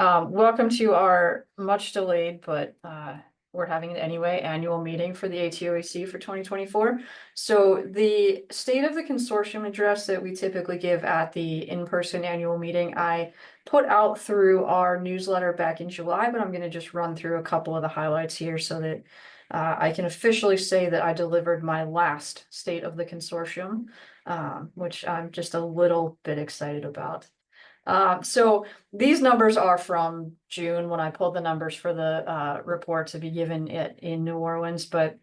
Welcome to our much delayed, but we're having it anyway, annual meeting for the ATOAC for 2024. So the state of the consortium address that we typically give at the in-person annual meeting, I put out through our newsletter back in July, but I'm going to just run through a couple of the highlights here so that I can officially say that I delivered my last state of the consortium, which I'm just a little bit excited about. So these numbers are from June when I pulled the numbers for the report to be given in New Orleans, but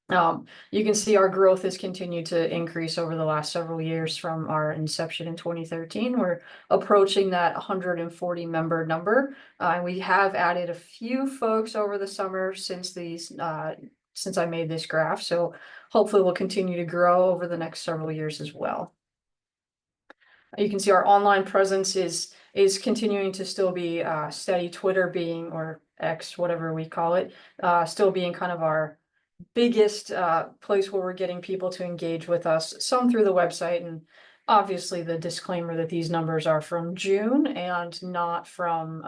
you can see our growth has continued to increase over the last several years from our inception in 2013. We're approaching that 140 member number. We have added a few folks over the summer since I made this graph. So hopefully we'll continue to grow over the next several years as well. You can see our online presence is continuing to still be steady. Twitter being, or X, whatever we call it, still being kind of our biggest place where we're getting people to engage with us, some through the website, and obviously the disclaimer that these numbers are from June and not from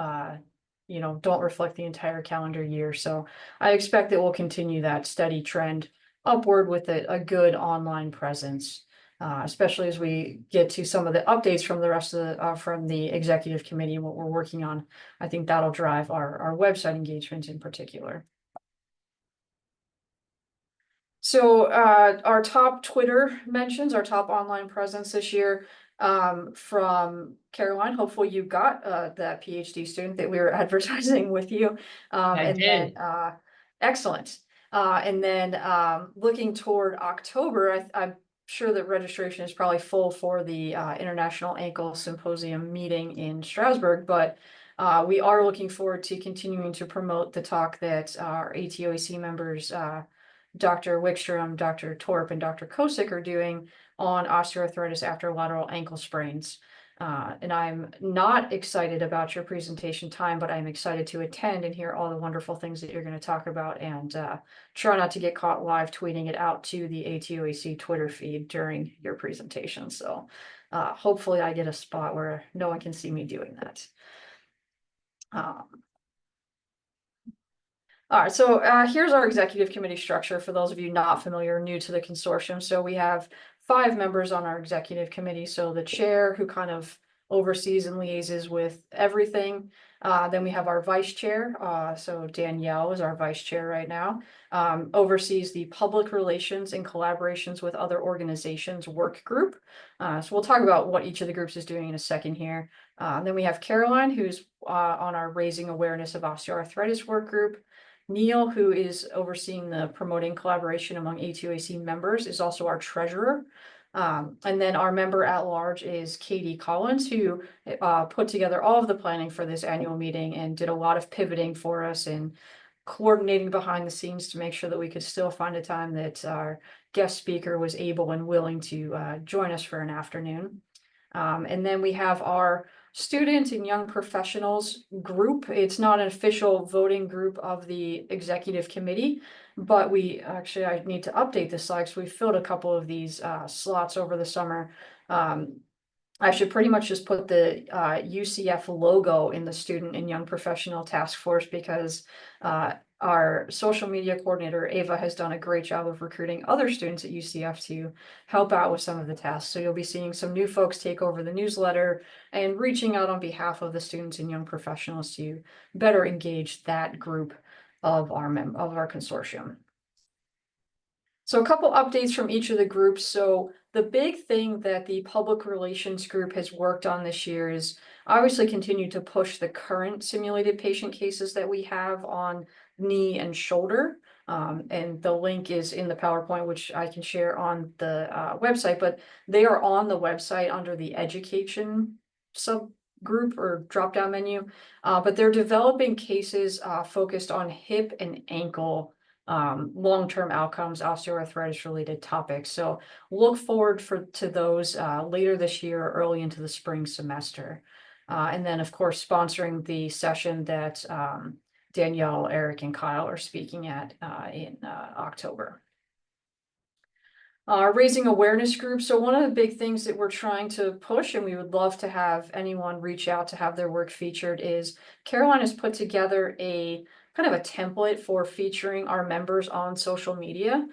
don't reflect the entire calendar year. So I expect that we'll continue that steady trend upward with a good online presence. Especially as we get to some of the updates from the rest of the from the executive committee and what we're working on. I think that'll drive our website engagement in particular. So our top Twitter mentions, our top online presence this year, from Caroline. Hopefully you got that PhD student that we were advertising with you. I did. Excellent. And then looking toward October, I'm sure that registration is probably full for the International Ankle Symposium meeting in Strasbourg, but we are looking forward to continuing to promote the talk that our ATOAC members, Dr. Wickstrom, Dr. Torp, and Dr. Kosick are doing on osteoarthritis after lateral ankle sprains. And I'm not excited about your presentation time, but I'm excited to attend and hear all the wonderful things that you're going to talk about, and try not to get caught live tweeting it out to the ATOAC Twitter feed during your presentation. So hopefully I get a spot where no one can see me doing that. All right, so here's our executive committee structure for those of you not familiar, new to the consortium. So we have 5 members on our executive committee. So the chair, who kind of oversees and liaises with everything. Then we have our vice chair. So Danielle is our vice chair right now. Oversees the public relations and collaborations with other organizations work group. So we'll talk about what each of the groups is doing in a second here. Then we have Caroline, who's on our raising awareness of osteoarthritis work group. Neil, who is overseeing the promoting collaboration among A2AC members, is also our treasurer. And then our member at large is Katie Collins, who put together all of the planning for this annual meeting and did a lot of pivoting for us and coordinating behind the scenes to make sure that we could still find a time that our guest speaker was able and willing to join us for an afternoon. And then we have our student and young professionals group. It's not an official voting group of the executive committee, but I need to update this slide because we filled a couple of these slots over the summer. I should pretty much just put the UCF logo in the student and young professional task force because our social media coordinator, Ava, has done a great job of recruiting other students at UCF to help out with some of the tasks. So you'll be seeing some new folks take over the newsletter and reaching out on behalf of the students and young professionals to better engage that group of our consortium. So a couple updates from each of the groups. So the big thing that the public relations group has worked on this year is obviously continue to push the current simulated patient cases that we have on knee and shoulder. And the link is in the PowerPoint, which I can share on the website, but they are on the website under the education subgroup or drop-down menu. But they're developing cases focused on hip and ankle long-term outcomes, osteoarthritis related topics. So look forward to those later this year or early into the spring semester. And then of course, sponsoring the session that Danielle, Eric, and Kyle are speaking at in October. Raising awareness groups. So one of the big things that we're trying to push, and we would love to have anyone reach out to have their work featured, is Caroline has put together a kind of a template for featuring our members on social media.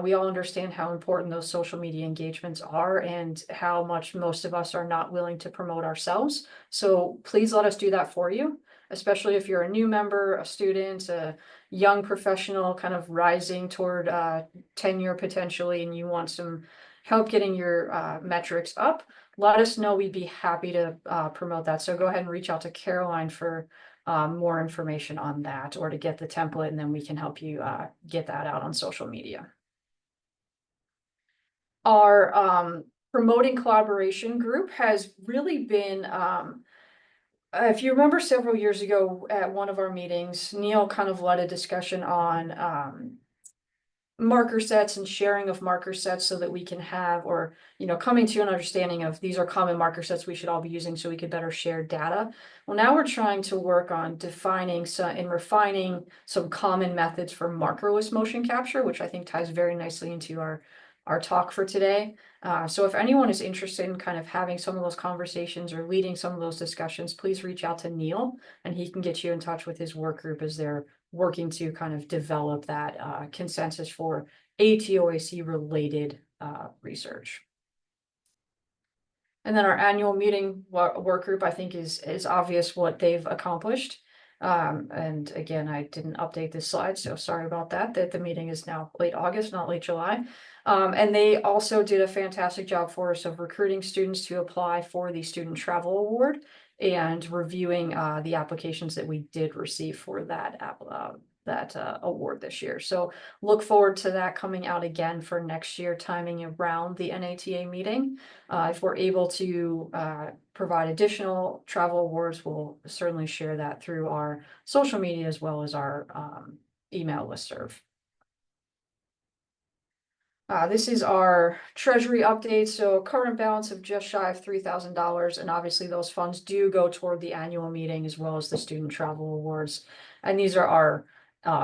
We all understand how important those social media engagements are and how much most of us are not willing to promote ourselves. So please let us do that for you, especially if you're a new member, a student, a young professional kind of rising toward tenure potentially, and you want some help getting your metrics up, let us know. We'd be happy to promote that. So go ahead and reach out to Caroline for more information on that, or to get the template, and then we can help you get that out on social media. Our promoting collaboration group has really been if you remember several years ago at one of our meetings, Neil kind of led a discussion on marker sets and sharing of marker sets so that we can have, or, coming to an understanding of these are common marker sets we should all be using so we could better share data. Well, now we're trying to work on defining and refining some common methods for markerless motion capture, which I think ties very nicely into our talk for today. So if anyone is interested in kind of having some of those conversations or leading some of those discussions, please reach out to Neil and he can get you in touch with his work group as they're working to kind of develop that consensus for ATOAC related research. And then our annual meeting work group, I think is obvious what they've accomplished. And again, I didn't update this slide, so sorry about that the meeting is now late August, not late July. And they also did a fantastic job for us of recruiting students to apply for the Student Travel Award and reviewing the applications that we did receive for that award this year. So look forward to that coming out again for next year, timing around the NATA meeting. If we're able to provide additional travel awards, we'll certainly share that through our social media as well as our email listserv. This is our treasury update. So current balance of just shy of $3,000. And obviously those funds do go toward the annual meeting as well as the student travel awards. And these are our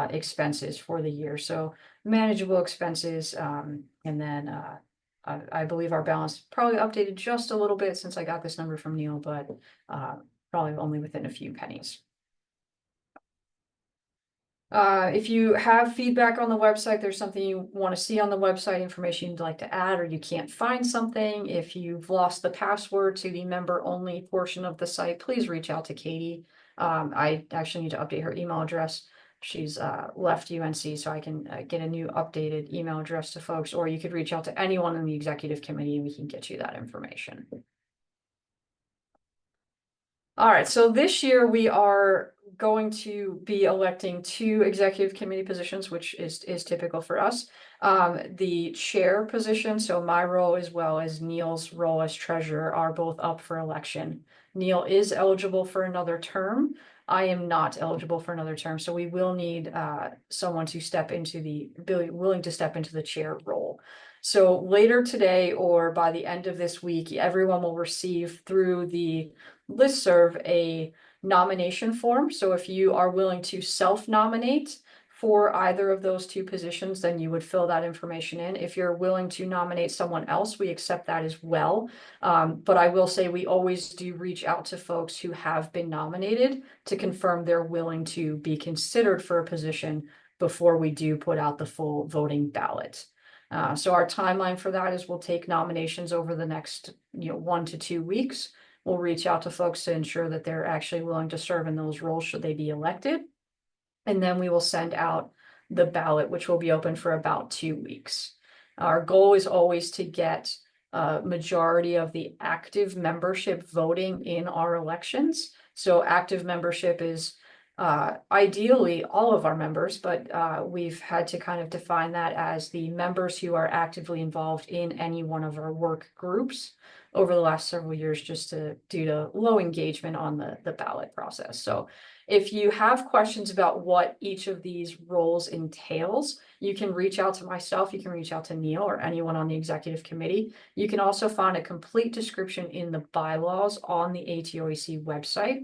expenses for the year. So manageable expenses. And then I believe our balance probably updated just a little bit since I got this number from Neil, but probably only within a few pennies. If you have feedback on the website, there's something you want to see on the website, information you'd like to add, or you can't find something, if you've lost the password to the member only portion of the site, please reach out to Katie. I actually need to update her email address. She's left UNC, so I can get a new updated email address to folks, or you could reach out to anyone in the executive committee and we can get you that information. All right, so this year we are going to be electing 2 executive committee positions, which is typical for us. The chair position, so my role as well as Neil's role as treasurer, are both up for election. Neil is eligible for another term. I am not eligible for another term, so we will need someone to step into willing to step into the chair role. So later today or by the end of this week, everyone will receive through the listserv a nomination form. So if you are willing to self-nominate for either of those 2 positions, then you would fill that information in. If you're willing to nominate someone else, we accept that as well. But I will say we always do reach out to folks who have been nominated to confirm they're willing to be considered for a position before we do put out the full voting ballot. So our timeline for that is we'll take nominations over the next 1 to 2 weeks. We'll reach out to folks to ensure that they're actually willing to serve in those roles should they be elected. And then we will send out the ballot, which will be open for about 2 weeks. Our goal is always to get a majority of the active membership voting in our elections. So active membership is ideally all of our members, but we've had to kind of define that as the members who are actively involved in any one of our work groups over the last several years, just due to low engagement on the ballot process. So if you have questions about what each of these roles entails, you can reach out to myself, you can reach out to Neil or anyone on the executive committee. You can also find a complete description in the bylaws on the ATOAC website.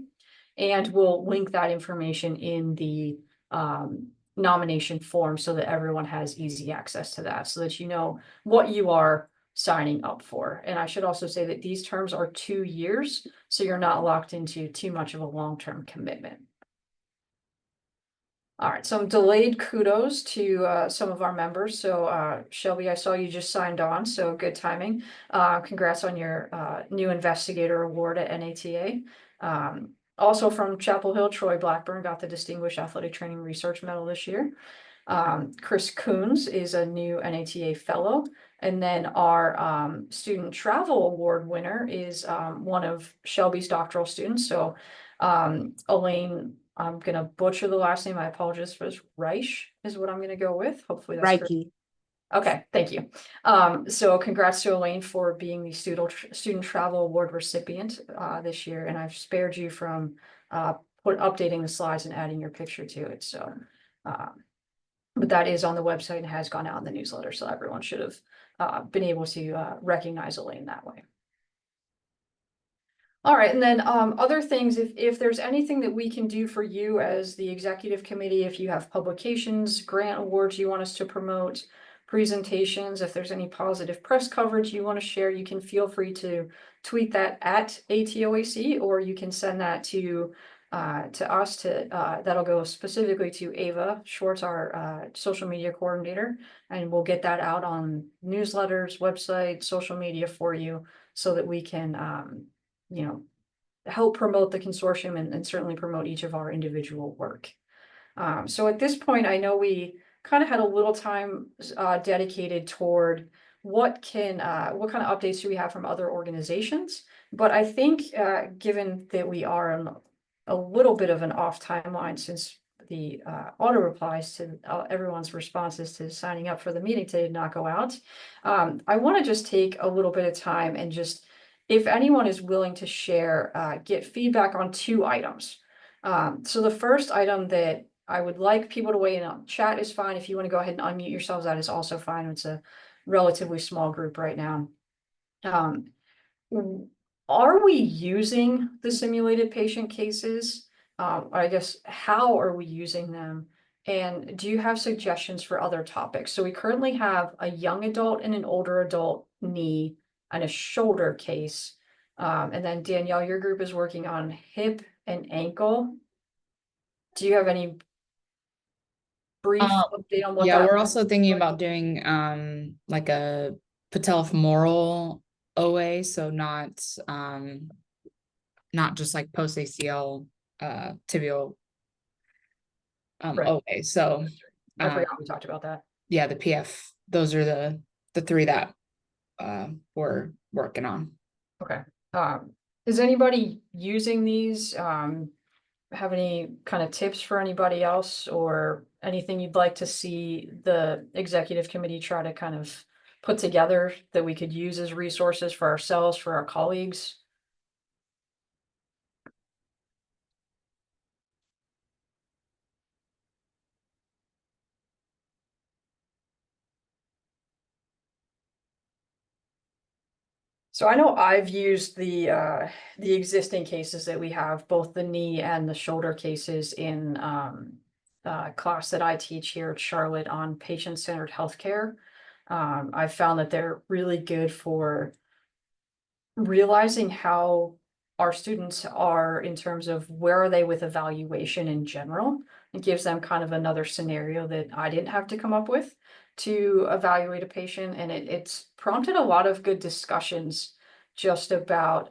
And we'll link that information in the nomination form so that everyone has easy access to that, so that you know what you are signing up for. And I should also say that these terms are 2 years, so you're not locked into too much of a long-term commitment. All right, some delayed kudos to some of our members. So Shelby, I saw you just signed on, so good timing. Congrats on your new investigator award at NATA. Also from Chapel Hill, Troy Blackburn got the Distinguished Athletic Training Research Medal this year. Chris Coons is a new NATA fellow. And then our student travel award winner is one of Shelby's doctoral students. So Elaine, I'm gonna butcher the last name. I apologize for this. Reich is what I'm gonna go with. Hopefully that's correct. Reiki. Okay, thank you. So congrats to Elaine for being the student travel award recipient this year, and I've spared you from updating the slides and adding your picture to it. So, but that is on the website and has gone out in the newsletter, so everyone should have been able to recognize Elaine that way. All right, and then other things, if there's anything that we can do for you as the executive committee, if you have publications, grant awards you want us to promote, presentations, if there's any positive press coverage you want to share, you can feel free to tweet that at ATOAC, or you can send that to us that'll go specifically to Ava Schwartz, our social media coordinator, and we'll get that out on newsletters, website, social media for you so that we can help promote the consortium and certainly promote each of our individual work. So at this point, I know we kind of had a little time dedicated toward what kind of updates do we have from other organizations. But I think given that we are on a little bit of an off timeline since the auto replies to everyone's responses to signing up for the meeting today did not go out, I want to just take a little bit of time and just, if anyone is willing to share, get feedback on 2 items. So the first item that I would like people to weigh in on, chat is fine. If you want to go ahead and unmute yourselves, that is also fine. It's a relatively small group right now. Are we using the simulated patient cases? I guess, how are we using them? And do you have suggestions for other topics? So we currently have a young adult and an older adult knee and a shoulder case. And then Danielle, your group is working on hip and ankle. Do you have any brief update on what Yeah, that we're looks also thinking like? about doing like a patellofemoral OA, so not just like post ACL tibial Right. OA. So I forgot we talked about that. yeah, the PF, those are the 3 that we're working on. Okay. Is anybody using these? Have any kind of tips for anybody else, or anything you'd like to see the executive committee try to kind of put together that we could use as resources for ourselves, for our colleagues? So I know I've used the existing cases that we have, both the knee and the shoulder cases in class that I teach here at Charlotte on patient-centered healthcare. I've found that they're really good for realizing how our students are in terms of where are they with evaluation in general. It gives them kind of another scenario that I didn't have to come up with to evaluate a patient, and it's prompted a lot of good discussions just about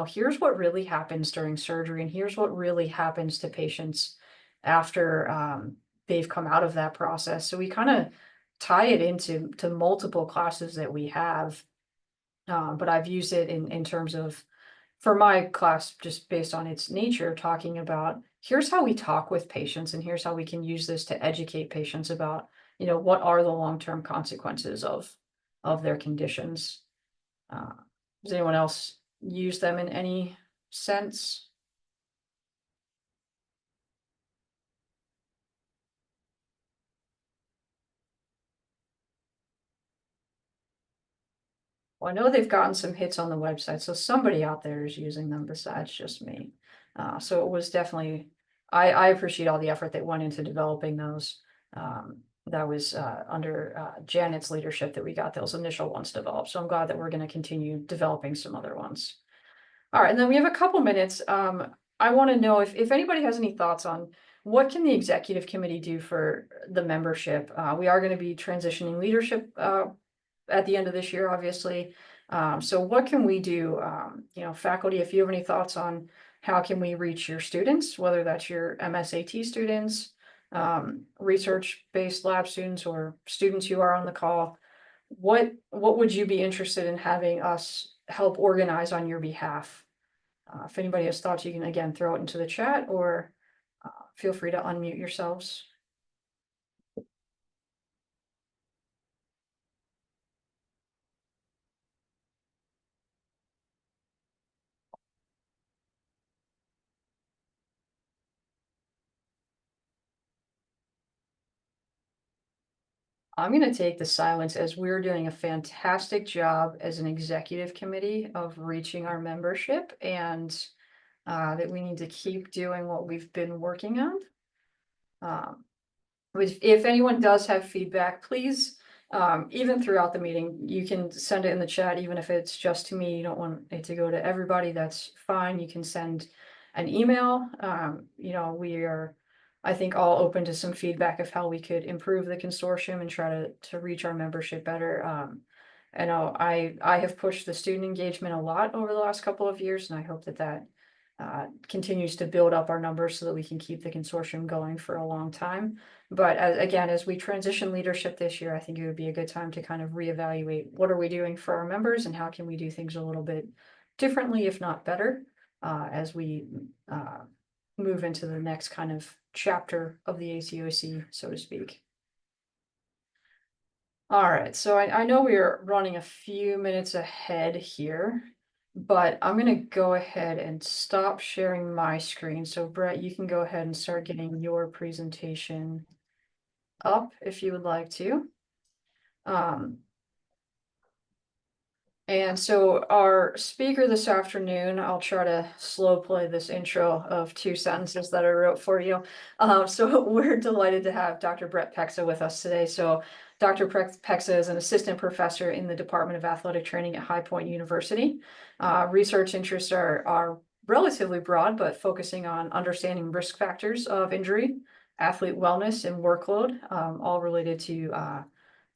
here's what really happens during surgery, and here's what really happens to patients after they've come out of that process. So we kind of tie it into multiple classes that we have, but I've used it in terms of, for my class, just based on its nature, talking about here's how we talk with patients, and here's how we can use this to educate patients about what are the long-term consequences of their conditions. Does anyone else use them in any sense? Well, I know they've gotten some hits on the website, so somebody out there is using them besides just me. So it was definitely I appreciate all the effort that went into developing those. That was under Janet's leadership that we got those initial ones developed. So I'm glad that we're going to continue developing some other ones. All right, and then we have a couple minutes. I want to know if anybody has any thoughts on what can the executive committee do for the membership. We are going to be transitioning leadership at the end of this year, obviously. So what can we do? Faculty, if you have any thoughts on how can we reach your students, whether that's your MSAT students, research-based lab students, or students who are on the call, what would you be interested in having us help organize on your behalf? If anybody has thoughts, you can again throw it into the chat, or feel free to unmute yourselves. I'm going to take the silence as we're doing a fantastic job as an executive committee of reaching our membership, and that we need to keep doing what we've been working on. If anyone does have feedback, please, even throughout the meeting, you can send it in the chat, even if it's just to me. You don't want it to go to everybody, that's fine. You can send an email. We are, I think, all open to some feedback of how we could improve the consortium and try to reach our membership better. I know I have pushed the student engagement a lot over the last couple of years, and I hope that continues to build up our numbers so that we can keep the consortium going for a long time. But as we transition leadership this year, I think it would be a good time to kind of reevaluate what are we doing for our members and how can we do things a little bit differently, if not better, as we move into the next kind of chapter of the ATOC, so to speak. All right, so I know we are running a few minutes ahead here, but I'm gonna go ahead and stop sharing my screen. So Brett, you can go ahead and start getting your presentation up if you would like to. And so our speaker this afternoon, I'll try to slow play this intro of 2 sentences that I wrote for you. So we're delighted to have Dr. Brett Pexa with us today. So Dr. Pexa is an assistant professor in the Department of Athletic Training at High Point University. Research interests are relatively broad, but focusing on understanding risk factors of injury, athlete wellness, and workload, all related to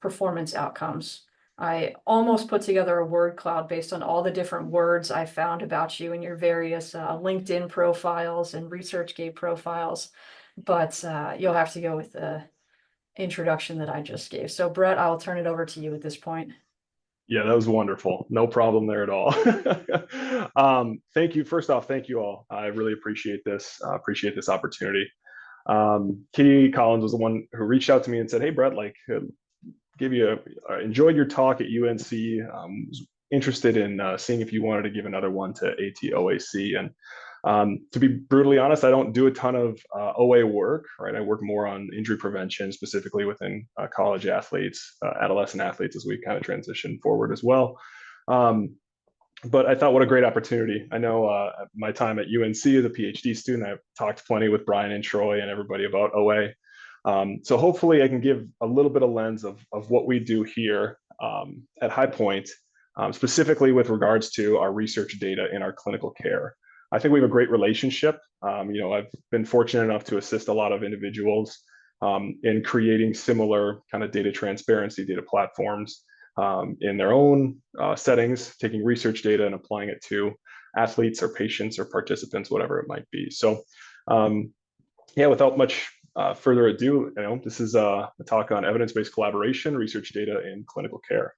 performance outcomes. I almost put together a word cloud based on all the different words I found about you in your various LinkedIn profiles and ResearchGate profiles, but you'll have to go with the introduction that I just gave. So Brett, I'll turn it over to you at this point. Yeah, that was wonderful. No problem there at all. Thank you. First off, thank you all. I really appreciate this. Appreciate this opportunity. Kitty Collins was the one who reached out to me and said, "Hey, Brett, enjoyed your talk at UNC. Was interested in seeing if you wanted to give another one to ATOAC." And to be brutally honest, I don't do a ton of OA work, right? I work more on injury prevention, specifically within college athletes, adolescent athletes, as we kind of transition forward as well. But I thought, what a great opportunity. I know my time at UNC as a PhD student, I've talked plenty with Brian and Troy and everybody about OA. So hopefully I can give a little bit of lens of what we do here at High Point, specifically with regards to our research data in our clinical care. I think we have a great relationship. I've been fortunate enough to assist a lot of individuals in creating similar kind of data transparency, data platforms in their own settings, taking research data and applying it to athletes or patients or participants, whatever it might be. So without much further ado, this is a talk on evidence-based collaboration, research data in clinical care.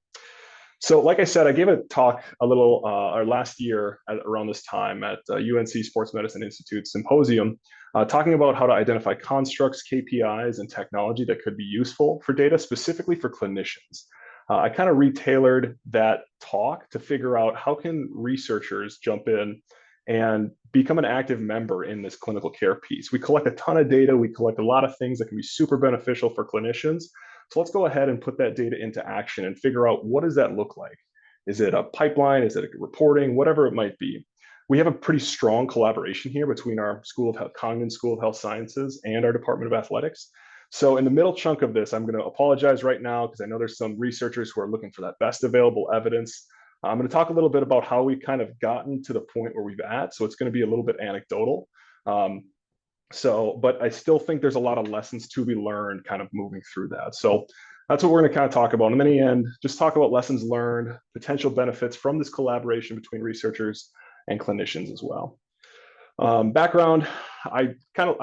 So like I said, I gave a talk last year around this time at UNC Sports Medicine Institute Symposium, talking about how to identify constructs, KPIs, and technology that could be useful for data, specifically for clinicians. I kind of retailored that talk to figure out how can researchers jump in and become an active member in this clinical care piece. We collect a ton of data. We collect a lot of things that can be super beneficial for clinicians. So let's go ahead and put that data into action and figure out, what does that look like? Is it a pipeline? Is it a reporting? Whatever it might be. we have a pretty strong collaboration here between our School of Health, Congdon School of Health Sciences and our Department of Athletics. So in the middle chunk of this, I'm going to apologize right now because I know there's some researchers who are looking for that best available evidence. I'm going to talk a little bit about how we've kind of gotten to the point where we've at. So it's going to be a little bit anecdotal. But I still think there's a lot of lessons to be learned kind of moving through that. So that's what we're going to kind of talk about. And then in the end, just talk about lessons learned, potential benefits from this collaboration between researchers and clinicians as well. Background, I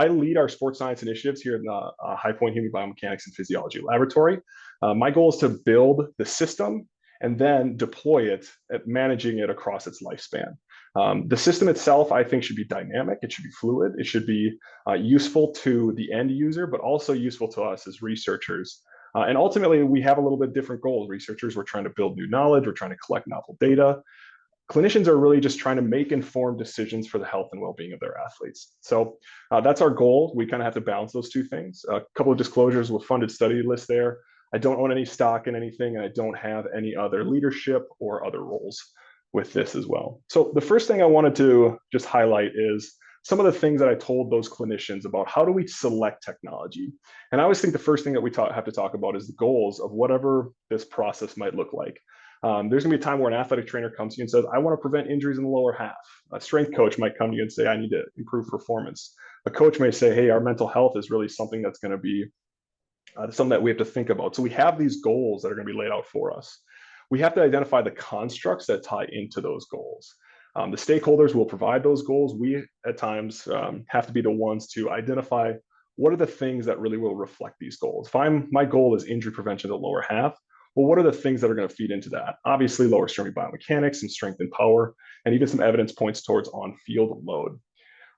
lead our sports science initiatives here in the High Point Human Biomechanics and Physiology Laboratory. My goal is to build the system and then deploy it at managing it across its lifespan. The system itself, I think, should be dynamic. It should be fluid. It should be useful to the end user, but also useful to us as researchers. And ultimately, we have a little bit different goals. Researchers, we're trying to build new knowledge. We're trying to collect novel data. Clinicians are really just trying to make informed decisions for the health and well-being of their athletes. So that's our goal. We kind of have to balance those two things. A couple of disclosures with funded study list there. I don't own any stock in anything, and I don't have any other leadership or other roles with this as well. So the first thing I wanted to just highlight is some of the things that I told those clinicians about how do we select technology. And I always think the first thing that we have to talk about is the goals of whatever this process might look like. There's gonna be a time where an athletic trainer comes to you and says, I want to prevent injuries in the lower half. A strength coach might come to you and say, I need to improve performance. A coach may say, hey, our mental health is really something that's gonna be something that we have to think about. So we have these goals that are gonna be laid out for us. We have to identify the constructs that tie into those goals. The stakeholders will provide those goals. We, at times, have to be the ones to identify what are the things that really will reflect these goals. If my goal is injury prevention of the lower half, well, what are the things that are going to feed into that? Obviously, lower extremity biomechanics and strength and power, and even some evidence points towards on-field load.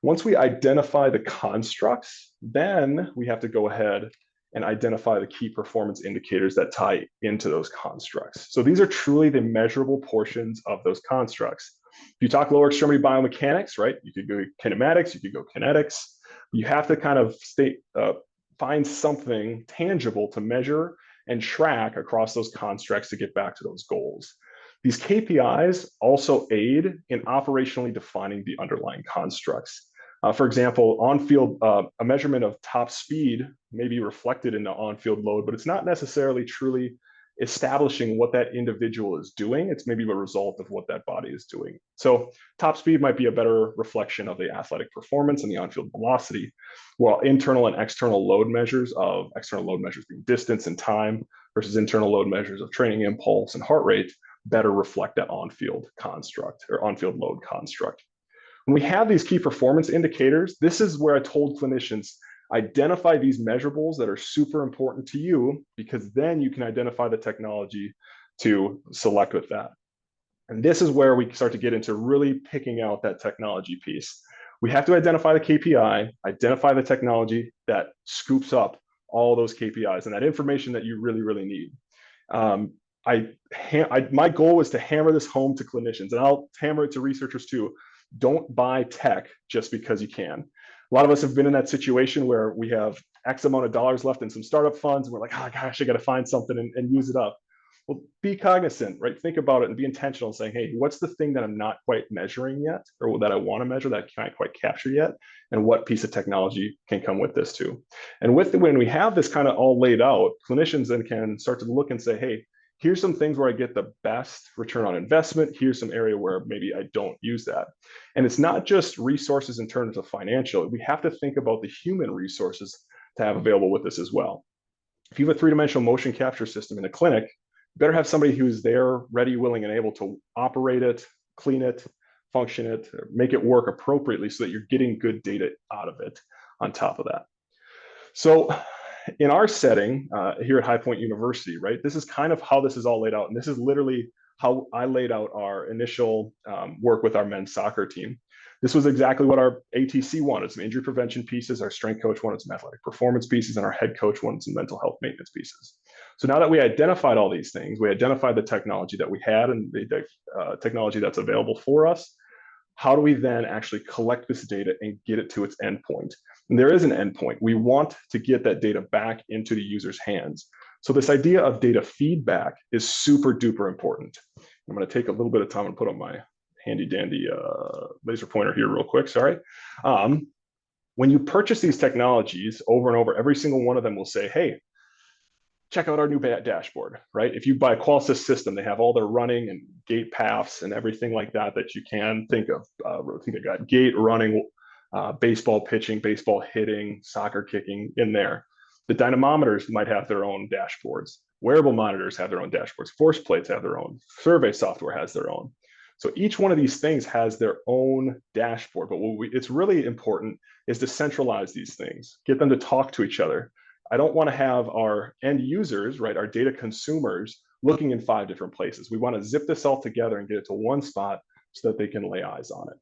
Once we identify the constructs, then we have to go ahead and identify the key performance indicators that tie into those constructs. So these are truly the measurable portions of those constructs. If you talk lower extremity biomechanics, right, you could go kinematics, you could go kinetics. You have to kind of find something tangible to measure and track across those constructs to get back to those goals. These KPIs also aid in operationally defining the underlying constructs. For example, on-field, a measurement of top speed may be reflected in the on-field load, but it's not necessarily truly establishing what that individual is doing. It's maybe a result of what that body is doing. So top speed might be a better reflection of the athletic performance and the on-field velocity, while internal and external load measures of external load measures being distance and time versus internal load measures of training impulse and heart rate better reflect that on-field construct or on-field load construct. When we have these key performance indicators, this is where I told clinicians, identify these measurables that are super important to you, because then you can identify the technology to select with that. And this is where we start to get into really picking out that technology piece. We have to identify the KPI, identify the technology that scoops up all those KPIs and that information that you really, really need. My goal was to hammer this home to clinicians, and I'll hammer it to researchers too. Don't buy tech just because you can. A lot of us have been in that situation where we have X amount of dollars left in some startup funds, and we're like, oh gosh, I got to find something and use it up. Well, be cognizant, right? Think about it and be intentional, saying, hey, what's the thing that I'm not quite measuring yet, or that I want to measure that I can't quite capture yet? And what piece of technology can come with this too? And when we have this kind of all laid out, clinicians then can start to look and say, hey, here's some things where I get the best return on investment. Here's some area where maybe I don't use that. And it's not just resources in terms of financial. We have to think about the human resources to have available with this as well. If you have a three-dimensional motion capture system in a clinic, you better have somebody who's there, ready, willing, and able to operate it, clean it, function it, make it work appropriately so that you're getting good data out of it on top of that. So in our setting here at High Point University, right, this is kind of how this is all laid out. And this is literally how I laid out our initial work with our men's soccer team. This was exactly what our ATC wanted, some injury prevention pieces, our strength coach wanted some athletic performance pieces, and our head coach wanted some mental health maintenance pieces. So now that we identified all these things, we identified the technology that we had and the technology that's available for us, how do we then actually collect this data and get it to its endpoint? And there is an endpoint. We want to get that data back into the user's hands. So this idea of data feedback is super duper important. I'm going to take a little bit of time and put up my handy dandy laser pointer here real quick, sorry. When you purchase these technologies over and over, every single one of them will say, hey, check out our new dashboard, right? If you buy a Qualsys system, they have all their running and gait paths and everything like that that you can think of. I think they got gait, running, baseball pitching, baseball hitting, soccer kicking in there. The dynamometers might have their own dashboards. Wearable monitors have their own dashboards. Force plates have their own. Survey software has their own. So each one of these things has their own dashboard. But it's really important is to centralize these things, get them to talk to each other. I don't want to have our end users, right, our data consumers, looking in 5 different places. We want to zip this all together and get it to one spot so that they can lay eyes on it.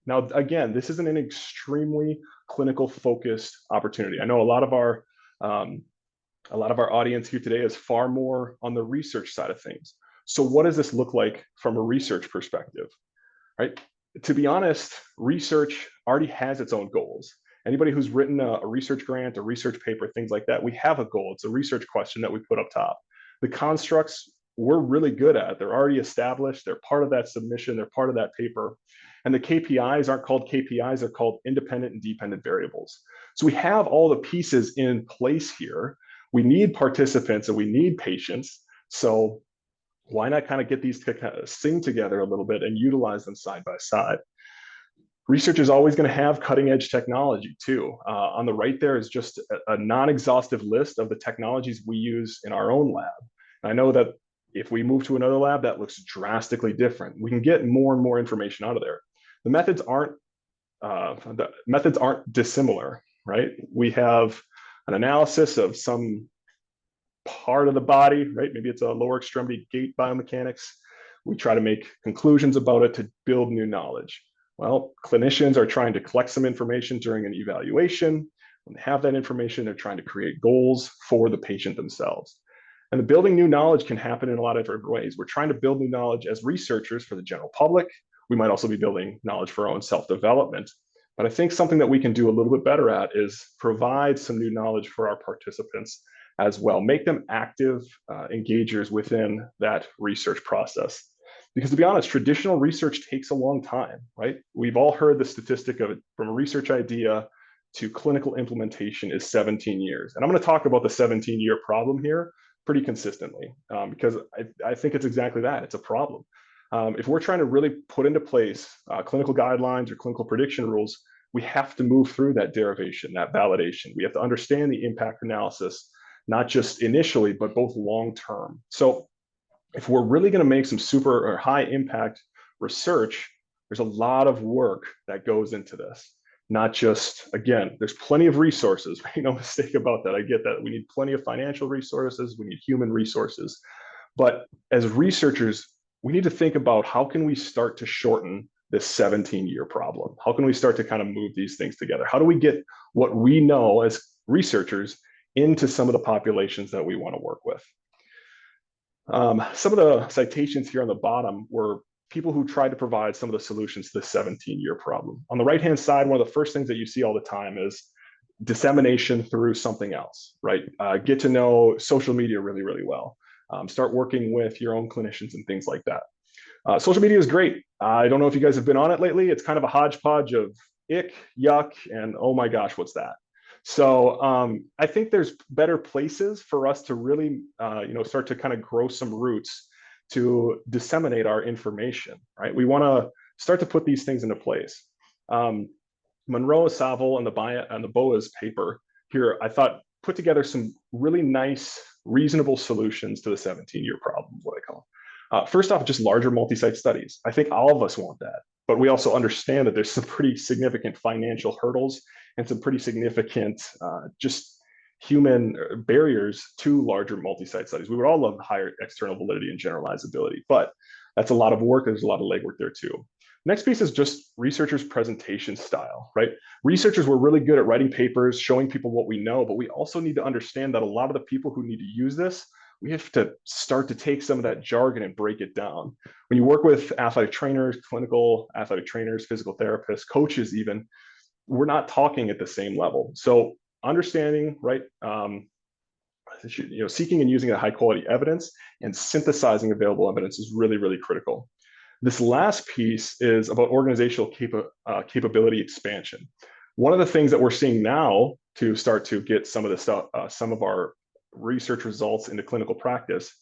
Now, again, this isn't an extremely clinical focused opportunity. I know a lot of our audience here today is far more on the research side of things. So what does this look like from a research perspective, right? To be honest, research already has its own goals. Anybody who's written a research grant, a research paper, things like that, we have a goal. It's a research question that we put up top. The constructs we're really good at. They're already established. They're part of that submission. They're part of that paper. And the KPIs aren't called KPIs. They're called independent and dependent variables. So we have all the pieces in place here. We need participants and we need patients. So why not kind of get these to kind of sing together a little bit and utilize them side by side? Research is always going to have cutting edge technology too. On the right there is just a non-exhaustive list of the technologies we use in our own lab. And I know that if we move to another lab, that looks drastically different. We can get more and more information out of there. The methods aren't dissimilar, right? We have an analysis of some part of the body, right? Maybe it's a lower extremity gait biomechanics. We try to make conclusions about it to build new knowledge. Well, clinicians are trying to collect some information during an evaluation. When they have that information, they're trying to create goals for the patient themselves. And the building new knowledge can happen in a lot of different ways. We're trying to build new knowledge as researchers for the general public. We might also be building knowledge for our own self-development. But I think something that we can do a little bit better at is provide some new knowledge for our participants as well. Make them active engagers within that research process. Because to be honest, traditional research takes a long time, right? We've all heard the statistic of it from a research idea to clinical implementation is 17 years. And I'm going to talk about the 17-year problem here pretty consistently because I think it's exactly that. It's a problem. If we're trying to really put into place clinical guidelines or clinical prediction rules, we have to move through that derivation, that validation. We have to understand the impact analysis, not just initially, but both long-term. So if we're really going to make some super or high impact research, there's a lot of work that goes into this. Not just, again, there's plenty of resources, make no mistake about that. I get that. We need plenty of financial resources. We need human resources. But as researchers, we need to think about how can we start to shorten this 17-year problem? How can we start to kind of move these things together? How do we get what we know as researchers into some of the populations that we want to work with? Some of the citations here on the bottom were people who tried to provide some of the solutions to the 17-year problem. On the right-hand side, one of the first things that you see all the time is dissemination through something else, right? Get to know social media really, really well. Start working with your own clinicians and things like that. Social media is great. I don't know if you guys have been on it lately. It's kind of a hodgepodge of ick, yuck, and oh my gosh, what's that? So I think there's better places for us to really, start to kind of grow some roots to disseminate our information, right? We want to start to put these things into place. Monroe, Saville, and the BOA's paper here, I thought put together some really nice, reasonable solutions to the 17-year problem, what I call them. First off, just larger multi-site studies. I think all of us want that, but we also understand that there's some pretty significant financial hurdles and some pretty significant just human barriers to larger multi-site studies. We would all love higher external validity and generalizability, but that's a lot of work. There's a lot of legwork there too. Next piece is just researchers' presentation style, right? Researchers were really good at writing papers, showing people what we know, but we also need to understand that a lot of the people who need to use this, we have to start to take some of that jargon and break it down. When you work with athletic trainers, clinical athletic trainers, physical therapists, coaches even, we're not talking at the same level. So understanding, right, seeking and using a high quality evidence and synthesizing available evidence is really, really critical. This last piece is about organizational capability expansion. One of the things that we're seeing now to start to get some of the stuff, some of our research results into clinical practice,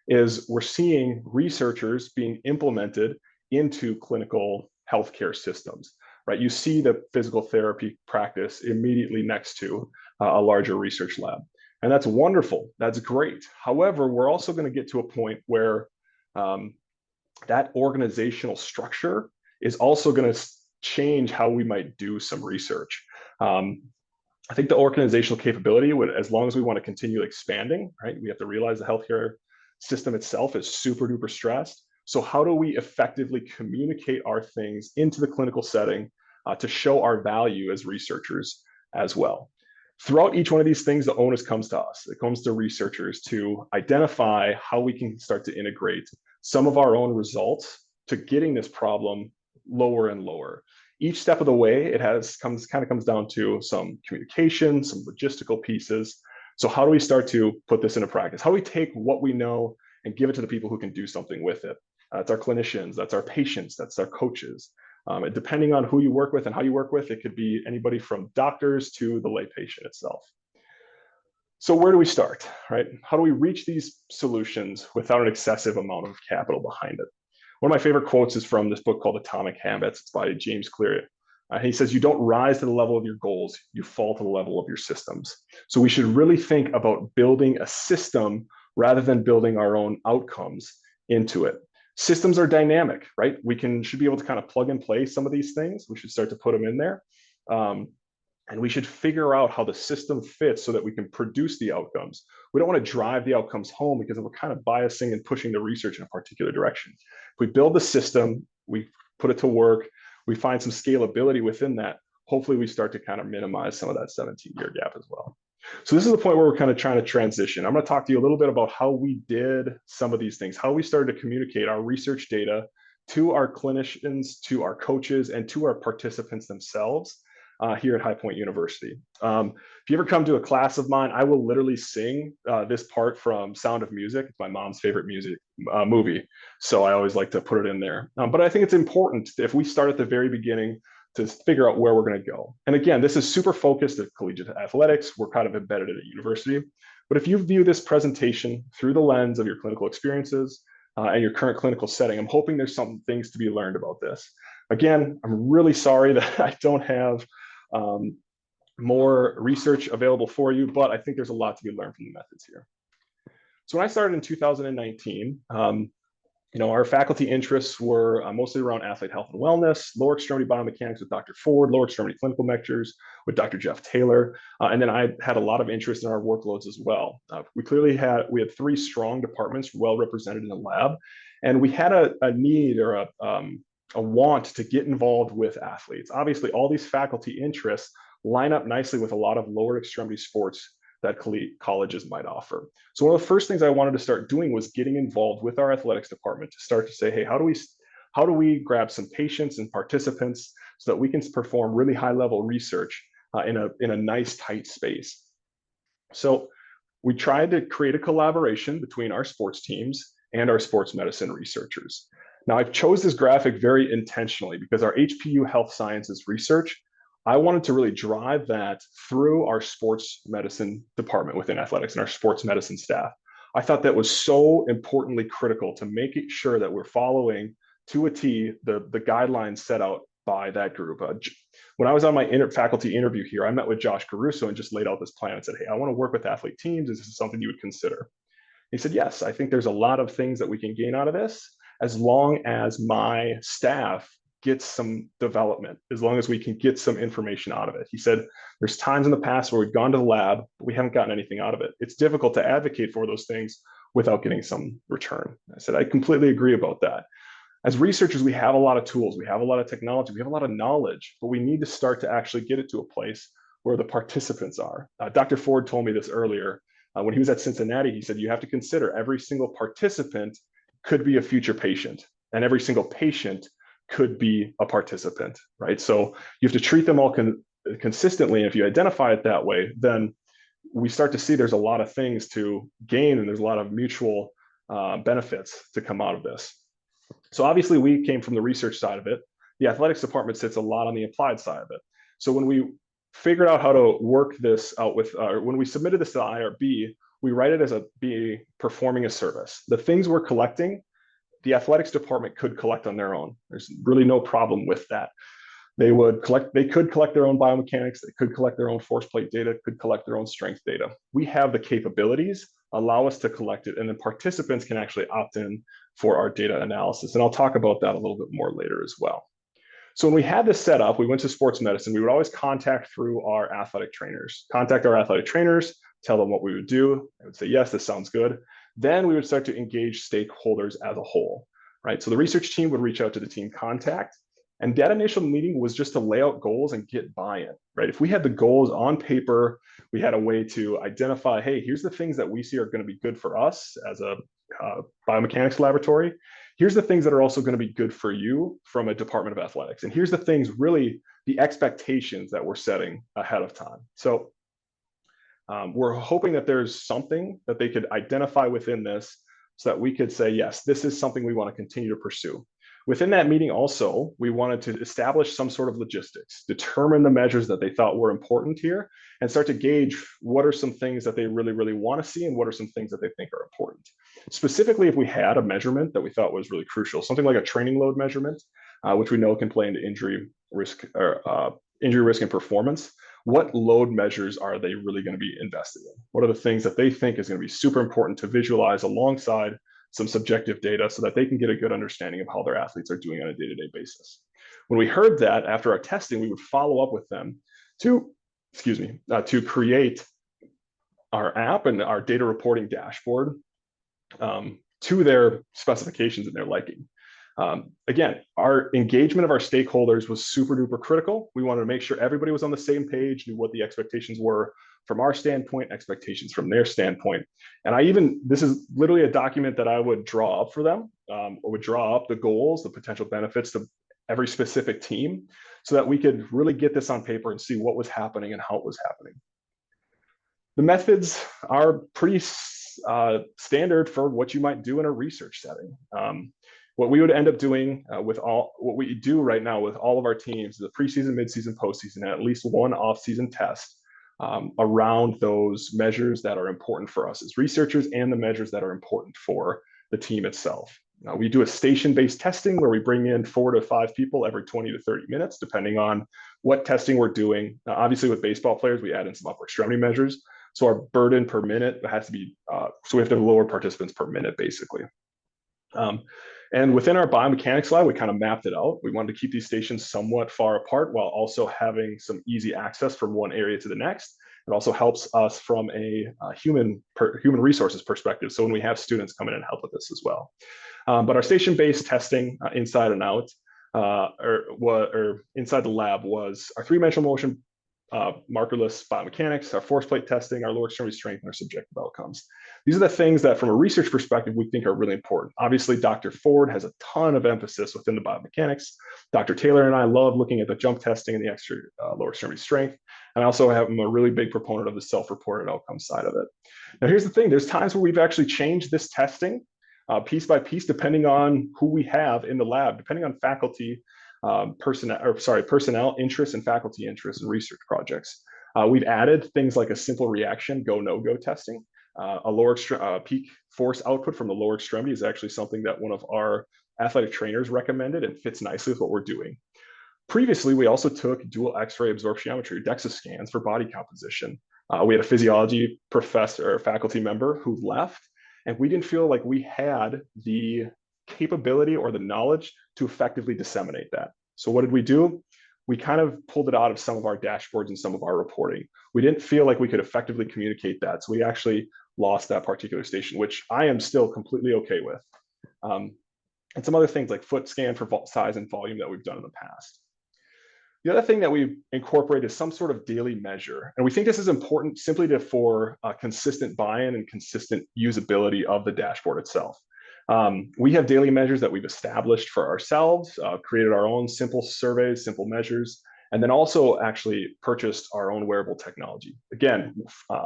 is we're seeing researchers being implemented into clinical healthcare systems, right? You see the physical therapy practice immediately next to a larger research lab. And that's wonderful. That's great. However, we're also going to get to a point where that organizational structure is also going to change how we might do some research. I think the organizational capability would, as long as we want to continue expanding, right? We have to realize the healthcare system itself is super duper stressed. So how do we effectively communicate our things into the clinical setting to show our value as researchers as well? Throughout each one of these things, the onus comes to us. It comes to researchers to identify how we can start to integrate some of our own results to getting this problem lower and lower. Each step of the way, it comes down to some communication, some logistical pieces. So how do we start to put this into practice? How do we take what we know and give it to the people who can do something with it? That's our clinicians, that's our patients, that's our coaches. And depending on who you work with and how you work with, it could be anybody from doctors to the lay patient itself. So where do we start, right? How do we reach these solutions without an excessive amount of capital behind it? One of my favorite quotes is from this book called Atomic Habits. It's by James Clear. He says, you don't rise to the level of your goals, you fall to the level of your systems. So we should really think about building a system rather than building our own outcomes into it. Systems are dynamic, right? Should be able to kind of plug and play some of these things. We should start to put them in there. And we should figure out how the system fits so that we can produce the outcomes. We don't want to drive the outcomes home because we're kind of biasing and pushing the research in a particular direction. If we build the system, we put it to work, we find some scalability within that, hopefully we start to kind of minimize some of that 17-year gap as well. So this is the point where we're kind of trying to transition. I'm going to talk to you a little bit about how we did some of these things, how we started to communicate our research data to our clinicians, to our coaches, and to our participants themselves here at High Point University. If you ever come to a class of mine, I will literally sing this part from Sound of Music. It's my mom's favorite movie. So I always like to put it in there. But I think it's important if we start at the very beginning to figure out where we're going to go. And again, this is super focused at collegiate athletics. We're kind of embedded at a university. But if you view this presentation through the lens of your clinical experiences and your current clinical setting, I'm hoping there's some things to be learned about this. Again, I'm really sorry that I don't have more research available for you, but I think there's a lot to be learned from the methods here. So when I started in 2019, our faculty interests were mostly around athlete health and wellness, lower extremity biomechanics with Dr. Ford, lower extremity clinical lectures with Dr. Jeff Taylor, and then I had a lot of interest in our workloads as well. We had 3 strong departments well represented in the lab, and we had a need or a want to get involved with athletes. Obviously, all these faculty interests line up nicely with a lot of lower extremity sports that colleges might offer. So one of the first things I wanted to start doing was getting involved with our athletics department to start to say, hey, how do we grab some patients and participants so that we can perform really high level research in a nice tight space? So we tried to create a collaboration between our sports teams and our sports medicine researchers. Now, I chose this graphic very intentionally because our HPU health sciences research, I wanted to really drive that through our sports medicine department within athletics and our sports medicine staff. I thought that was so importantly critical to make it sure that we're following to a T the guidelines set out by that group. When I was on my faculty interview here, I met with Josh Caruso and just laid out this plan and said, hey, I want to work with athlete teams. Is this something you would consider? He said, yes, I think there's a lot of things that we can gain out of this as long as my staff gets some development, as long as we can get some information out of it. He said, there's times in the past where we've gone to the lab, but we haven't gotten anything out of it. It's difficult to advocate for those things without getting some return. I said, I completely agree about that. As researchers, we have a lot of tools, we have a lot of technology, we have a lot of knowledge, but we need to start to actually get it to a place where the participants are. Dr. Ford told me this earlier. When he was at Cincinnati, he said, you have to consider every single participant could be a future patient, and every single patient could be a participant, right? So you have to treat them all consistently. And if you identify it that way, then we start to see there's a lot of things to gain and there's a lot of mutual benefits to come out of this. So obviously we came from the research side of it. The athletics department sits a lot on the applied side of it. So when we figured out how to work this out with, when we submitted this to the IRB, we write it as a be performing a service. The things we're collecting, the athletics department could collect on their own. There's really no problem with that. They could collect their own biomechanics, they could collect their own force plate data, could collect their own strength data. We have the capabilities, allow us to collect it, and then participants can actually opt in for our data analysis. And I'll talk about that a little bit more later as well. So when we had this set up, we went to sports medicine. We would always contact through our athletic trainers, tell them what we would do. I would say, yes, this sounds good. Then we would start to engage stakeholders as a whole, right? So the research team would reach out to the team contact. And that initial meeting was just to lay out goals and get buy-in, right? If we had the goals on paper, we had a way to identify, hey, here's the things that we see are going to be good for us as a biomechanics laboratory. Here's the things that are also going to be good for you from a department of athletics. And here's the things, really, the expectations that we're setting ahead of time. So we're hoping that there's something that they could identify within this so that we could say, yes, this is something we want to continue to pursue. Within that meeting also, we wanted to establish some sort of logistics, determine the measures that they thought were important here, and start to gauge what are some things that they really, really want to see and what are some things that they think are important. Specifically, if we had a measurement that we thought was really crucial, something like a training load measurement, which we know can play into injury risk and performance, what load measures are they really going to be invested in? What are the things that they think is going to be super important to visualize alongside some subjective data so that they can get a good understanding of how their athletes are doing on a day-to-day basis? When we heard that, after our testing, we would follow up with them to create our app and our data reporting dashboard to their specifications and their liking. Again, our engagement of our stakeholders was super duper critical. We wanted to make sure everybody was on the same page, knew what the expectations were from our standpoint, expectations from their standpoint. And this is literally a document that I would draw up for them, or would draw up the goals, the potential benefits to every specific team, so that we could really get this on paper and see what was happening and how it was happening. The methods are pretty standard for what you might do in a research setting. What we would end up doing what we do right now with all of our teams is a preseason, midseason, postseason, and at least one off-season test around those measures that are important for us as researchers and the measures that are important for the team itself. We do a station-based testing where we bring in 4 to 5 people every 20 to 30 minutes, depending on what testing we're doing. Obviously, with baseball players, we add in some upper extremity measures. So our burden per minute has to be, so we have to lower participants per minute, basically. And within our biomechanics lab, we kind of mapped it out. We wanted to keep these stations somewhat far apart while also having some easy access from one area to the next. It also helps us from a human resources perspective. So when we have students come in and help with this as well. But our station-based testing inside and out, or inside the lab, was our 3-dimensional motion, markerless biomechanics, our force plate testing, our lower extremity strength, and our subjective outcomes. These are the things that from a research perspective, we think are really important. Obviously, Dr. Ford has a ton of emphasis within the biomechanics. Dr. Taylor and I love looking at the jump testing and the extra lower extremity strength. And I also am a really big proponent of the self-reported outcome side of it. Now, here's the thing. There's times where we've actually changed this testing piece by piece, depending on who we have in the lab, depending on faculty personnel interest and faculty interest in research projects. We've added things like a simple reaction, go, no-go testing. A lower peak force output from the lower extremity is actually something that one of our athletic trainers recommended and fits nicely with what we're doing. Previously, we also took dual X-ray absorptiometry, DEXA scans for body composition. We had a physiology professor or faculty member who left, and we didn't feel like we had the capability or the knowledge to effectively disseminate that. So what did we do? We kind of pulled it out of some of our dashboards and some of our reporting. We didn't feel like we could effectively communicate that. So we actually lost that particular station, which I am still completely okay with. And some other things like foot scan for size and volume that we've done in the past. The other thing that we've incorporated is some sort of daily measure. And we think this is important simply for consistent buy-in and consistent usability of the dashboard itself. We have daily measures that we've established for ourselves, created our own simple surveys, simple measures, and then also actually purchased our own wearable technology. Again,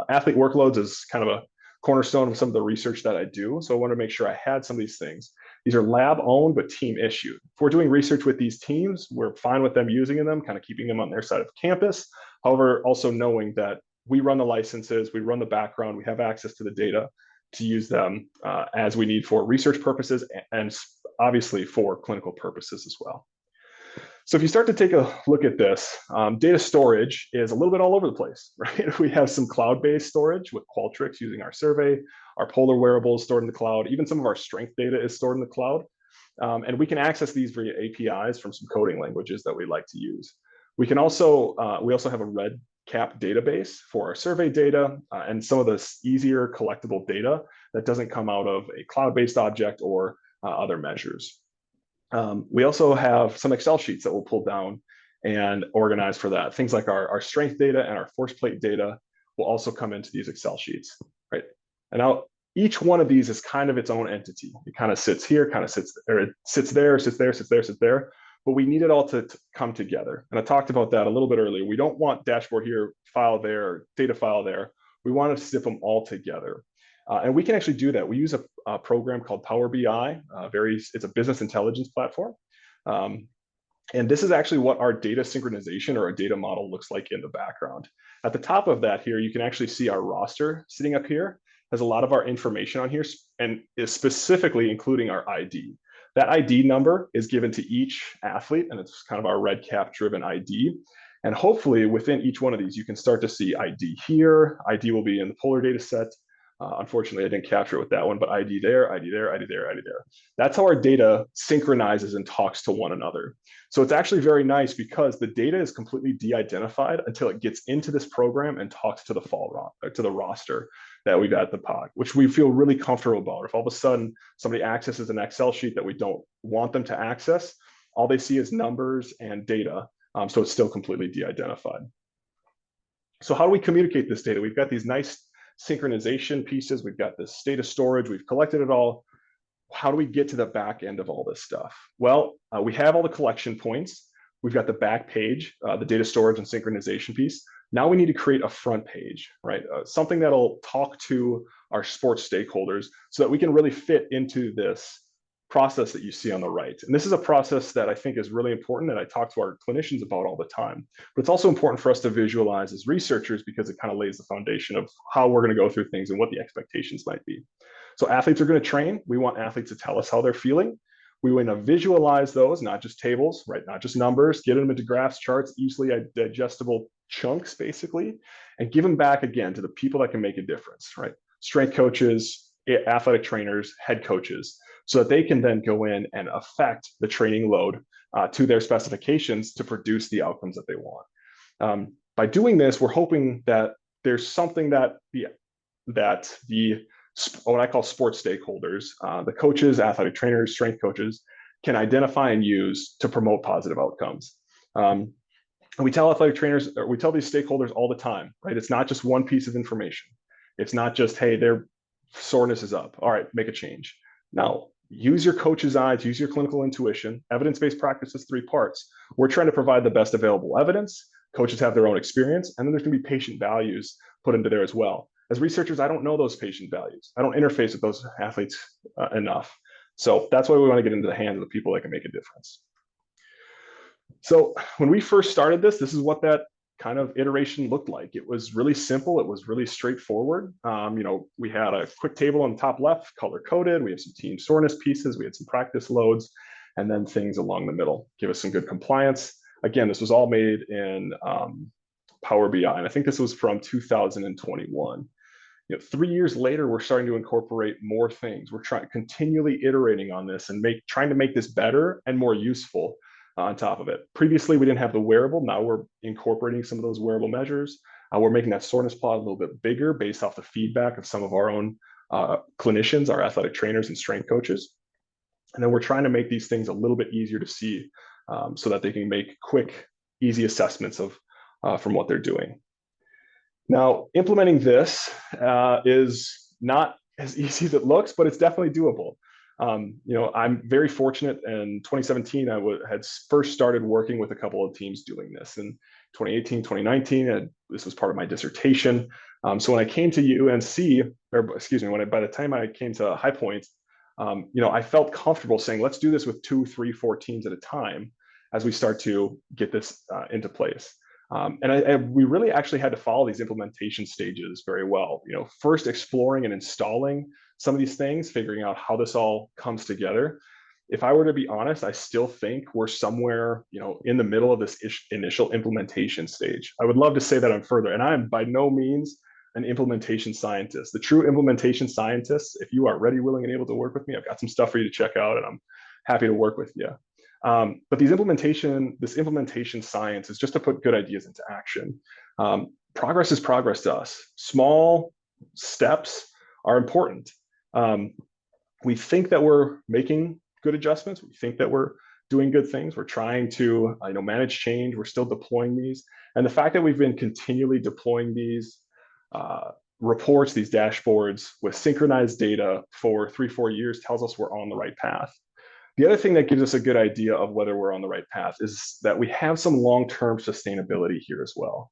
athlete workloads is kind of a cornerstone of some of the research that I do. So I wanted to make sure I had some of these things. These are lab owned, but team issued. If we're doing research with these teams, we're fine with them using them, kind of keeping them on their side of campus. However, also knowing that we run the licenses, we run the background, we have access to the data to use them as we need for research purposes and obviously for clinical purposes as well. So if you start to take a look at this, data storage is a little bit all over the place, right? We have some cloud-based storage with Qualtrics using our survey, our polar wearables stored in the cloud, even some of our strength data is stored in the cloud. And we can access these via APIs from some coding languages that we like to use. We can also, we also have a REDCap database for our survey data and some of this easier collectible data that doesn't come out of a cloud-based object or other measures. We also have some Excel sheets that we'll pull down and organize for that. Things like our strength data and our force plate data will also come into these Excel sheets, right? And now each one of these is kind of its own entity. It kind of sits here, kind of sits, or it sits there, sits there, sits there, sits there. But we need it all to come together. And I talked about that a little bit earlier. We don't want dashboard here, file there, data file there. We want to zip them all together. And we can actually do that. We use a program called Power BI. It's a business intelligence platform. And this is actually what our data synchronization or a data model looks like in the background. At the top of that here, you can actually see our roster sitting up here. Has a lot of our information on here and is specifically including our ID. That ID number is given to each athlete, and it's kind of our REDCap driven ID. And hopefully within each one of these, you can start to see ID here. ID will be in the polar data set. Unfortunately, I didn't capture it with that one, but ID there, ID there, ID there, ID there. That's how our data synchronizes and talks to one another. So it's actually very nice because the data is completely de-identified until it gets into this program and talks to the roster that we've got at the POC, which we feel really comfortable about. If all of a sudden somebody accesses an Excel sheet that we don't want them to access, all they see is numbers and data. So it's still completely de-identified. So how do we communicate this data? We've got these nice synchronization pieces. We've got this data storage. We've collected it all. How do we get to the back end of all this stuff? Well, we have all the collection points. We've got the back page, the data storage and synchronization piece. Now we need to create a front page, right? Something that'll talk to our sports stakeholders so that we can really fit into this process that you see on the right. And this is a process that I think is really important that I talk to our clinicians about all the time. But it's also important for us to visualize as researchers because it kind of lays the foundation of how we're going to go through things and what the expectations might be. So athletes are going to train. We want athletes to tell us how they're feeling. We want to visualize those, not just tables, right? Not just numbers, get them into graphs, charts, easily digestible chunks, basically, and give them back again to the people that can make a difference, right? Strength coaches, athletic trainers, head coaches, so that they can then go in and affect the training load to their specifications to produce the outcomes that they want. By doing this, we're hoping that there's something that what I call sports stakeholders, the coaches, athletic trainers, strength coaches, can identify and use to promote positive outcomes. And we tell athletic trainers, or we tell these stakeholders all the time, right? It's not just one piece of information. It's not just, hey, their soreness is up. All right, make a change. No, use your coach's eyes, use your clinical intuition. Evidence-based practice is 3 parts. We're trying to provide the best available evidence. Coaches have their own experience, and then there's going to be patient values put into there as well. As researchers, I don't know those patient values. I don't interface with those athletes enough. So that's why we want to get into the hands of the people that can make a difference. So when we first started this is what that kind of iteration looked like. It was really simple. It was really straightforward. We had a quick table on the top left, color coded. We have some team soreness pieces. We had some practice loads, and then things along the middle. Give us some good compliance. Again, this was all made in Power BI, and I think this was from 2021. 3 years later, we're starting to incorporate more things. We're continually iterating on this and trying to make this better and more useful on top of it. Previously, we didn't have the wearable. Now we're incorporating some of those wearable measures. We're making that soreness plot a little bit bigger based off the feedback of some of our own clinicians, our athletic trainers and strength coaches. And then we're trying to make these things a little bit easier to see so that they can make quick, easy assessments of from what they're doing. Now, implementing this is not as easy as it looks, but it's definitely doable. I'm very fortunate. In 2017, I had first started working with a couple of teams doing this. In 2018, 2019, this was part of my dissertation. So when I came to UNC, by the time I came to High Point, I felt comfortable saying, let's do this with 2, 3, 4 teams at a time as we start to get this into place. And we really actually had to follow these implementation stages very well. First exploring and installing some of these things, figuring out how this all comes together. If I were to be honest, I still think we're somewhere, in the middle of this initial implementation stage. I would love to say that I'm further, and I am by no means an implementation scientist. The true implementation scientists, if you are ready, willing, and able to work with me, I've got some stuff for you to check out, and I'm happy to work with you. But this implementation science is just to put good ideas into action. Progress is progress to us. Small steps are important. We think that we're making good adjustments. We think that we're doing good things. We're trying to manage change. We're still deploying these. And the fact that we've been continually deploying these reports, these dashboards with synchronized data for 3-4 years tells us we're on the right path. The other thing that gives us a good idea of whether we're on the right path is that we have some long-term sustainability here as well.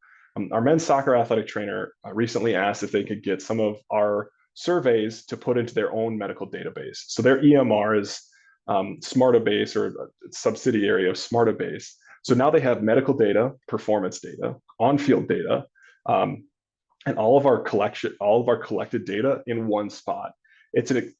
Our men's soccer athletic trainer recently asked if they could get some of our surveys to put into their own medical database. So their EMR is Smartabase, or a subsidiary of Smartabase. So now they have medical data, performance data, on-field data, and all of our collected data in one spot. It's an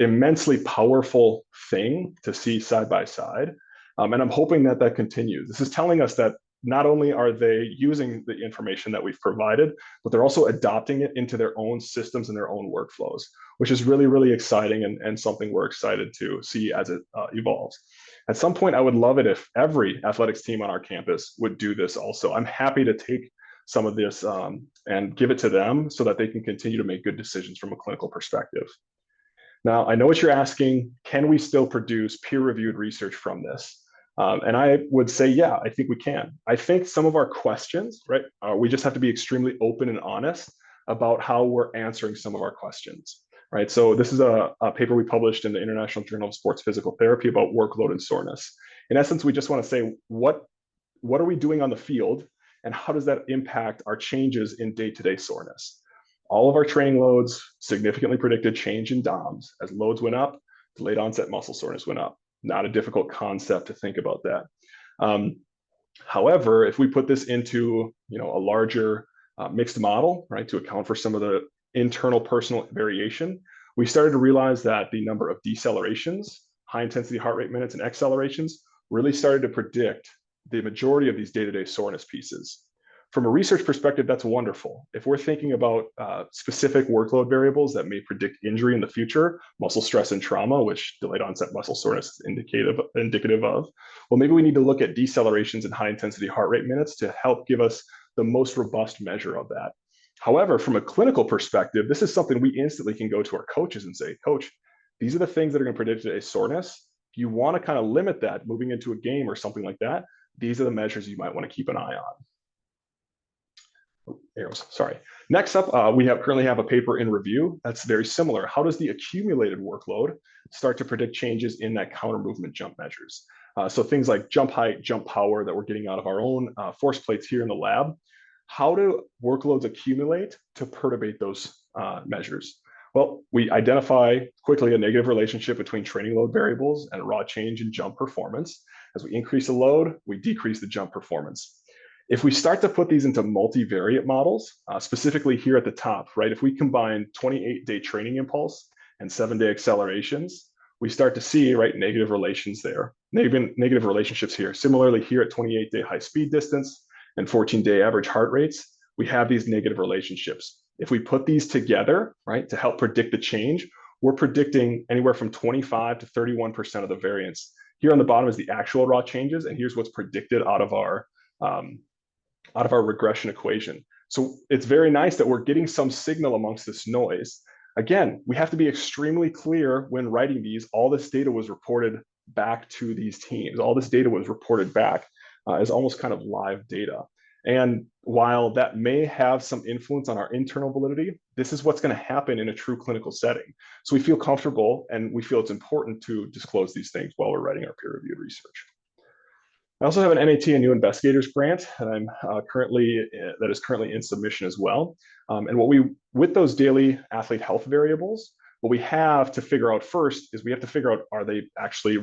immensely powerful thing to see side by side. And I'm hoping that that continues. This is telling us that not only are they using the information that we've provided, but they're also adopting it into their own systems and their own workflows, which is really, really exciting and something we're excited to see as it evolves. At some point, I would love it if every athletics team on our campus would do this also. I'm happy to take some of this and give it to them so that they can continue to make good decisions from a clinical perspective. Now, I know what you're asking, can we still produce peer-reviewed research from this? And I would say, yeah, I think we can. I think some of our questions, right, we just have to be extremely open and honest about how we're answering some of our questions, right? So this is a paper we published in the International Journal of Sports Physical Therapy about workload and soreness. In essence, we just want to say, what are we doing on the field, and how does that impact our changes in day-to-day soreness? All of our training loads significantly predicted change in DOMs. As loads went up, delayed onset muscle soreness went up. Not a difficult concept to think about that. However, if we put this into a larger mixed model, right, to account for some of the internal personal variation, we started to realize that the number of decelerations, high intensity heart rate minutes, and accelerations really started to predict the majority of these day-to-day soreness pieces. From a research perspective, that's wonderful. If we're thinking about specific workload variables that may predict injury in the future, muscle stress and trauma, which delayed onset muscle soreness is indicative of, well, maybe we need to look at decelerations and high intensity heart rate minutes to help give us the most robust measure of that. However, from a clinical perspective, this is something we instantly can go to our coaches and say, Coach, these are the things that are going to predict a soreness. If you want to kind of limit that moving into a game or something like that, these are the measures you might want to keep an eye on. Arrows, sorry. Next up, we currently have a paper in review that's very similar. How does the accumulated workload start to predict changes in that counter movement jump measures? So things like jump height, jump power that we're getting out of our own force plates here in the lab. How do workloads accumulate to perturbate those measures? Well, we identify quickly a negative relationship between training load variables and raw change in jump performance. As we increase the load, we decrease the jump performance. If we start to put these into multivariate models, specifically here at the top, right, if we combine 28-day training impulse and 7-day accelerations, we start to see, right, negative relations there, negative relationships here. Similarly, here at 28-day high speed distance and 14-day average heart rates, we have these negative relationships. If we put these together, right, to help predict the change, we're predicting anywhere from 25 to 31% of the variance. Here on the bottom is the actual raw changes, and here's what's predicted out of our regression equation. So it's very nice that we're getting some signal amongst this noise. Again, we have to be extremely clear when writing these. All this data was reported back to these teams. All this data was reported back as almost kind of live data. And while that may have some influence on our internal validity, this is what's going to happen in a true clinical setting. So we feel comfortable and we feel it's important to disclose these things while we're writing our peer-reviewed research. I also have an NAT and New Investigators grant that I'm that is currently in submission as well. And with those daily athlete health variables, What we have to figure out first is we have to figure out, are they actually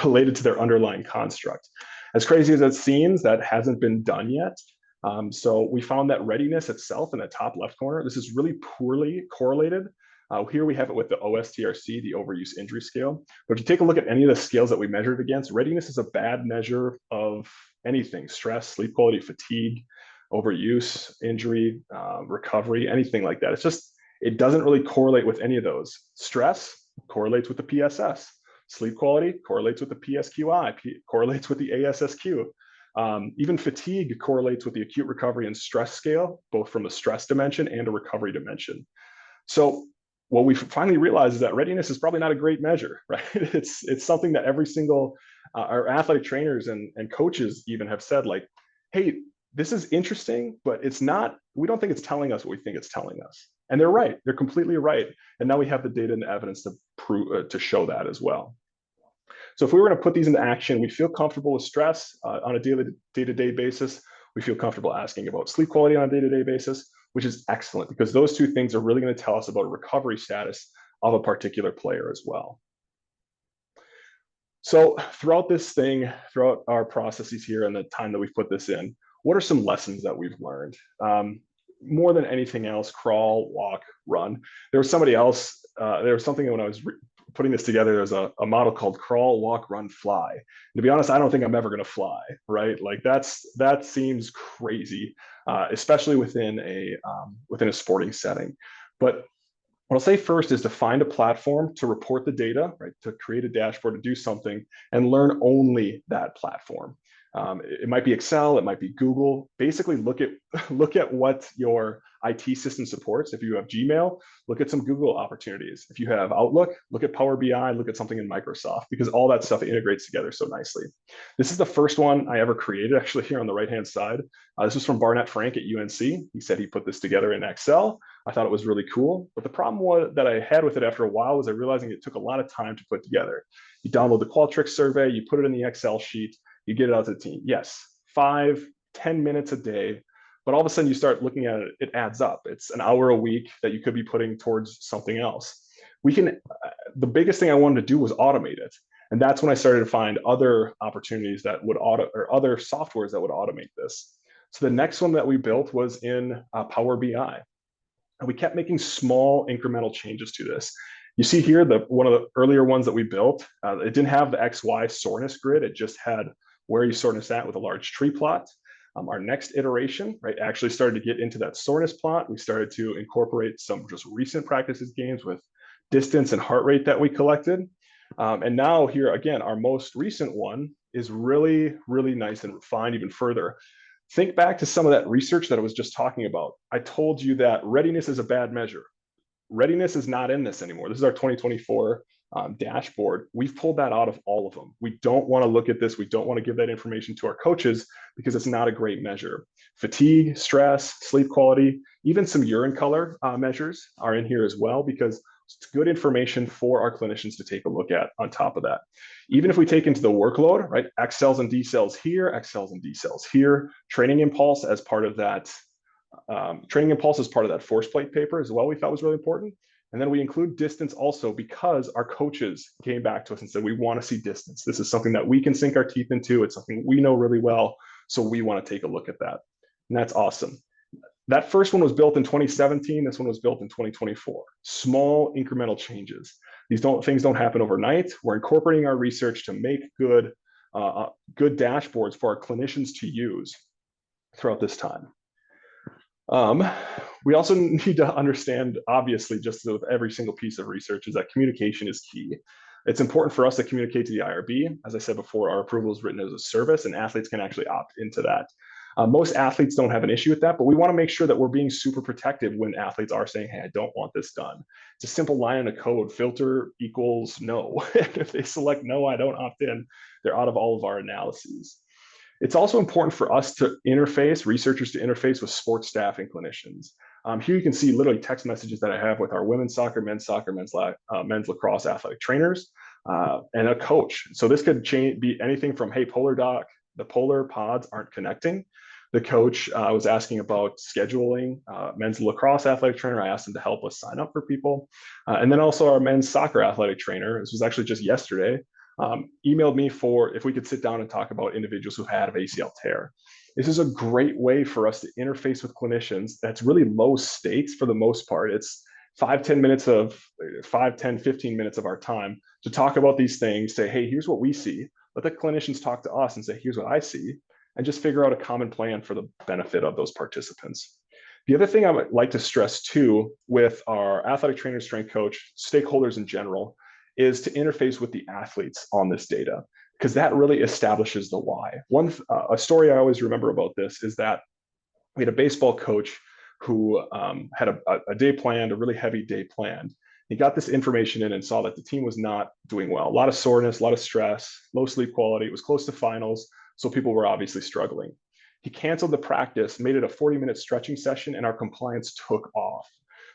related to their underlying construct? As crazy as it seems, that hasn't been done yet. So we found that readiness itself in the top left corner, this is really poorly correlated. Here we have it with the OSTRC, the overuse injury scale. But if you take a look at any of the scales that we measured against, readiness is a bad measure of anything: stress, sleep quality, fatigue, overuse, injury, recovery, anything like that. It's just, it doesn't really correlate with any of those. Stress correlates with the PSS. Sleep quality correlates with the PSQI, correlates with the ASSQ. Even fatigue correlates with the acute recovery and stress scale, both from a stress dimension and a recovery dimension. So what we finally realized is that readiness is probably not a great measure, right? It's something that every single, our athletic trainers and coaches even have said, like, hey, this is interesting, but it's not, we don't think it's telling us what we think it's telling us. And they're right, they're completely right. And now we have the data and the evidence to prove, to show that as well. So if we were going to put these into action, we feel comfortable with stress on a day-to-day basis. We feel comfortable asking about sleep quality on a day-to-day basis, which is excellent because those two things are really going to tell us about a recovery status of a particular player as well. So throughout this thing, throughout our processes here and the time that we've put this in, what are some lessons that we've learned? More than anything else, crawl, walk, run. There was somebody else, there was something when I was putting this together, there's a model called crawl, walk, run, fly. And to be honest, I don't think I'm ever going to fly, right? Like that seems crazy, especially within a sporting setting. But what I'll say first is to find a platform to report the data, right? To create a dashboard, to do something, and learn only that platform. It might be Excel, it might be Google. Basically, look at what your IT system supports. If you have Gmail, look at some Google opportunities. If you have Outlook, look at Power BI, look at something in Microsoft, because all that stuff integrates together so nicely. This is the first one I ever created, actually, here on the right-hand side. This was from Barnett Frank at UNC. He said he put this together in Excel. I thought it was really cool. But the problem that I had with it after a while was I realizing it took a lot of time to put together. You download the Qualtrics survey, you put it in the Excel sheet, you get it out to the team. Yes, 5-10 minutes a day, but all of a sudden you start looking at it, it adds up. It's an hour a week that you could be putting towards something else. The biggest thing I wanted to do was automate it. And that's when I started to find other opportunities that would or other softwares that would automate this. So the next one that we built was in Power BI. And we kept making small incremental changes to this. You see here, one of the earlier ones that we built, it didn't have the XY soreness grid. It just had where you soreness at with a large tree plot. Our next iteration, right, actually started to get into that soreness plot. We started to incorporate some just recent practices games with distance and heart rate that we collected. And now here, again, our most recent one is really, really nice and refined even further. Think back to some of that research that I was just talking about. I told you that readiness is a bad measure. Readiness is not in this anymore. This is our 2024 dashboard. We've pulled that out of all of them. We don't want to look at this. We don't want to give that information to our coaches because it's not a great measure. Fatigue, stress, sleep quality, even some urine color measures are in here as well because it's good information for our clinicians to take a look at on top of that. Even if we take into the workload, right, X cells and D cells here, X cells and D cells here, training impulse as part of that force plate paper as well, we thought was really important. And then we include distance also because our coaches came back to us and said, we want to see distance. This is something that we can sink our teeth into. It's something we know really well. So we want to take a look at that. And that's awesome. That first one was built in 2017. This one was built in 2024. Small incremental changes. These things don't happen overnight. We're incorporating our research to make good dashboards for our clinicians to use throughout this time. We also need to understand, obviously, just with every single piece of research, is that communication is key. It's important for us to communicate to the IRB. As I said before, our approval is written as a service, and athletes can actually opt into that. Most athletes don't have an issue with that, but we want to make sure that we're being super protective when athletes are saying, hey, I don't want this done. It's a simple line in a code, filter equals no. If they select no, I don't opt in, they're out of all of our analyses. It's also important for us to interface, researchers to interface with sports staff and clinicians. Here you can see literally text messages that I have with our women's soccer, men's lacrosse athletic trainers, and a coach. So this could be anything from, hey, Polar Doc, the Polar pods aren't connecting. The coach was asking about scheduling men's lacrosse athletic trainer. I asked him to help us sign up for people. And then also our men's soccer athletic trainer, this was actually just yesterday, emailed me for if we could sit down and talk about individuals who had an ACL tear. This is a great way for us to interface with clinicians. That's really low stakes for the most part. It's 15 minutes of our time to talk about these things, say, hey, here's what we see. Let the clinicians talk to us and say, here's what I see, and just figure out a common plan for the benefit of those participants. The other thing I would like to stress too with our athletic trainer, strength coach, stakeholders in general, is to interface with the athletes on this data, because that really establishes the why. A story I always remember about this is that we had a baseball coach who had a day planned, a really heavy day planned. He got this information in and saw that the team was not doing well. A lot of soreness, a lot of stress, low sleep quality. It was close to finals, so people were obviously struggling. He canceled the practice, made it a 40-minute stretching session, and our compliance took off.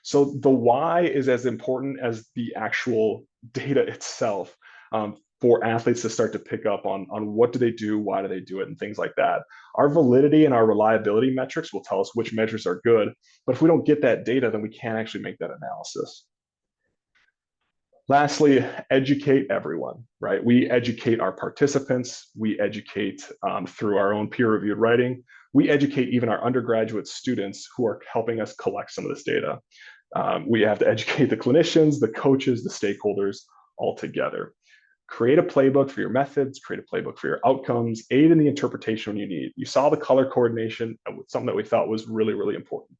So the why is as important as the actual data itself for athletes to start to pick up on what do they do, why do they do it, and things like that. Our validity and our reliability metrics will tell us which measures are good, but if we don't get that data, then we can't actually make that analysis. Lastly, educate everyone, right? We educate our participants. We educate through our own peer-reviewed writing. We educate even our undergraduate students who are helping us collect some of this data. We have to educate the clinicians, the coaches, the stakeholders all together. Create a playbook for your methods, create a playbook for your outcomes, aid in the interpretation when you need. You saw the color coordination, something that we thought was really, really important.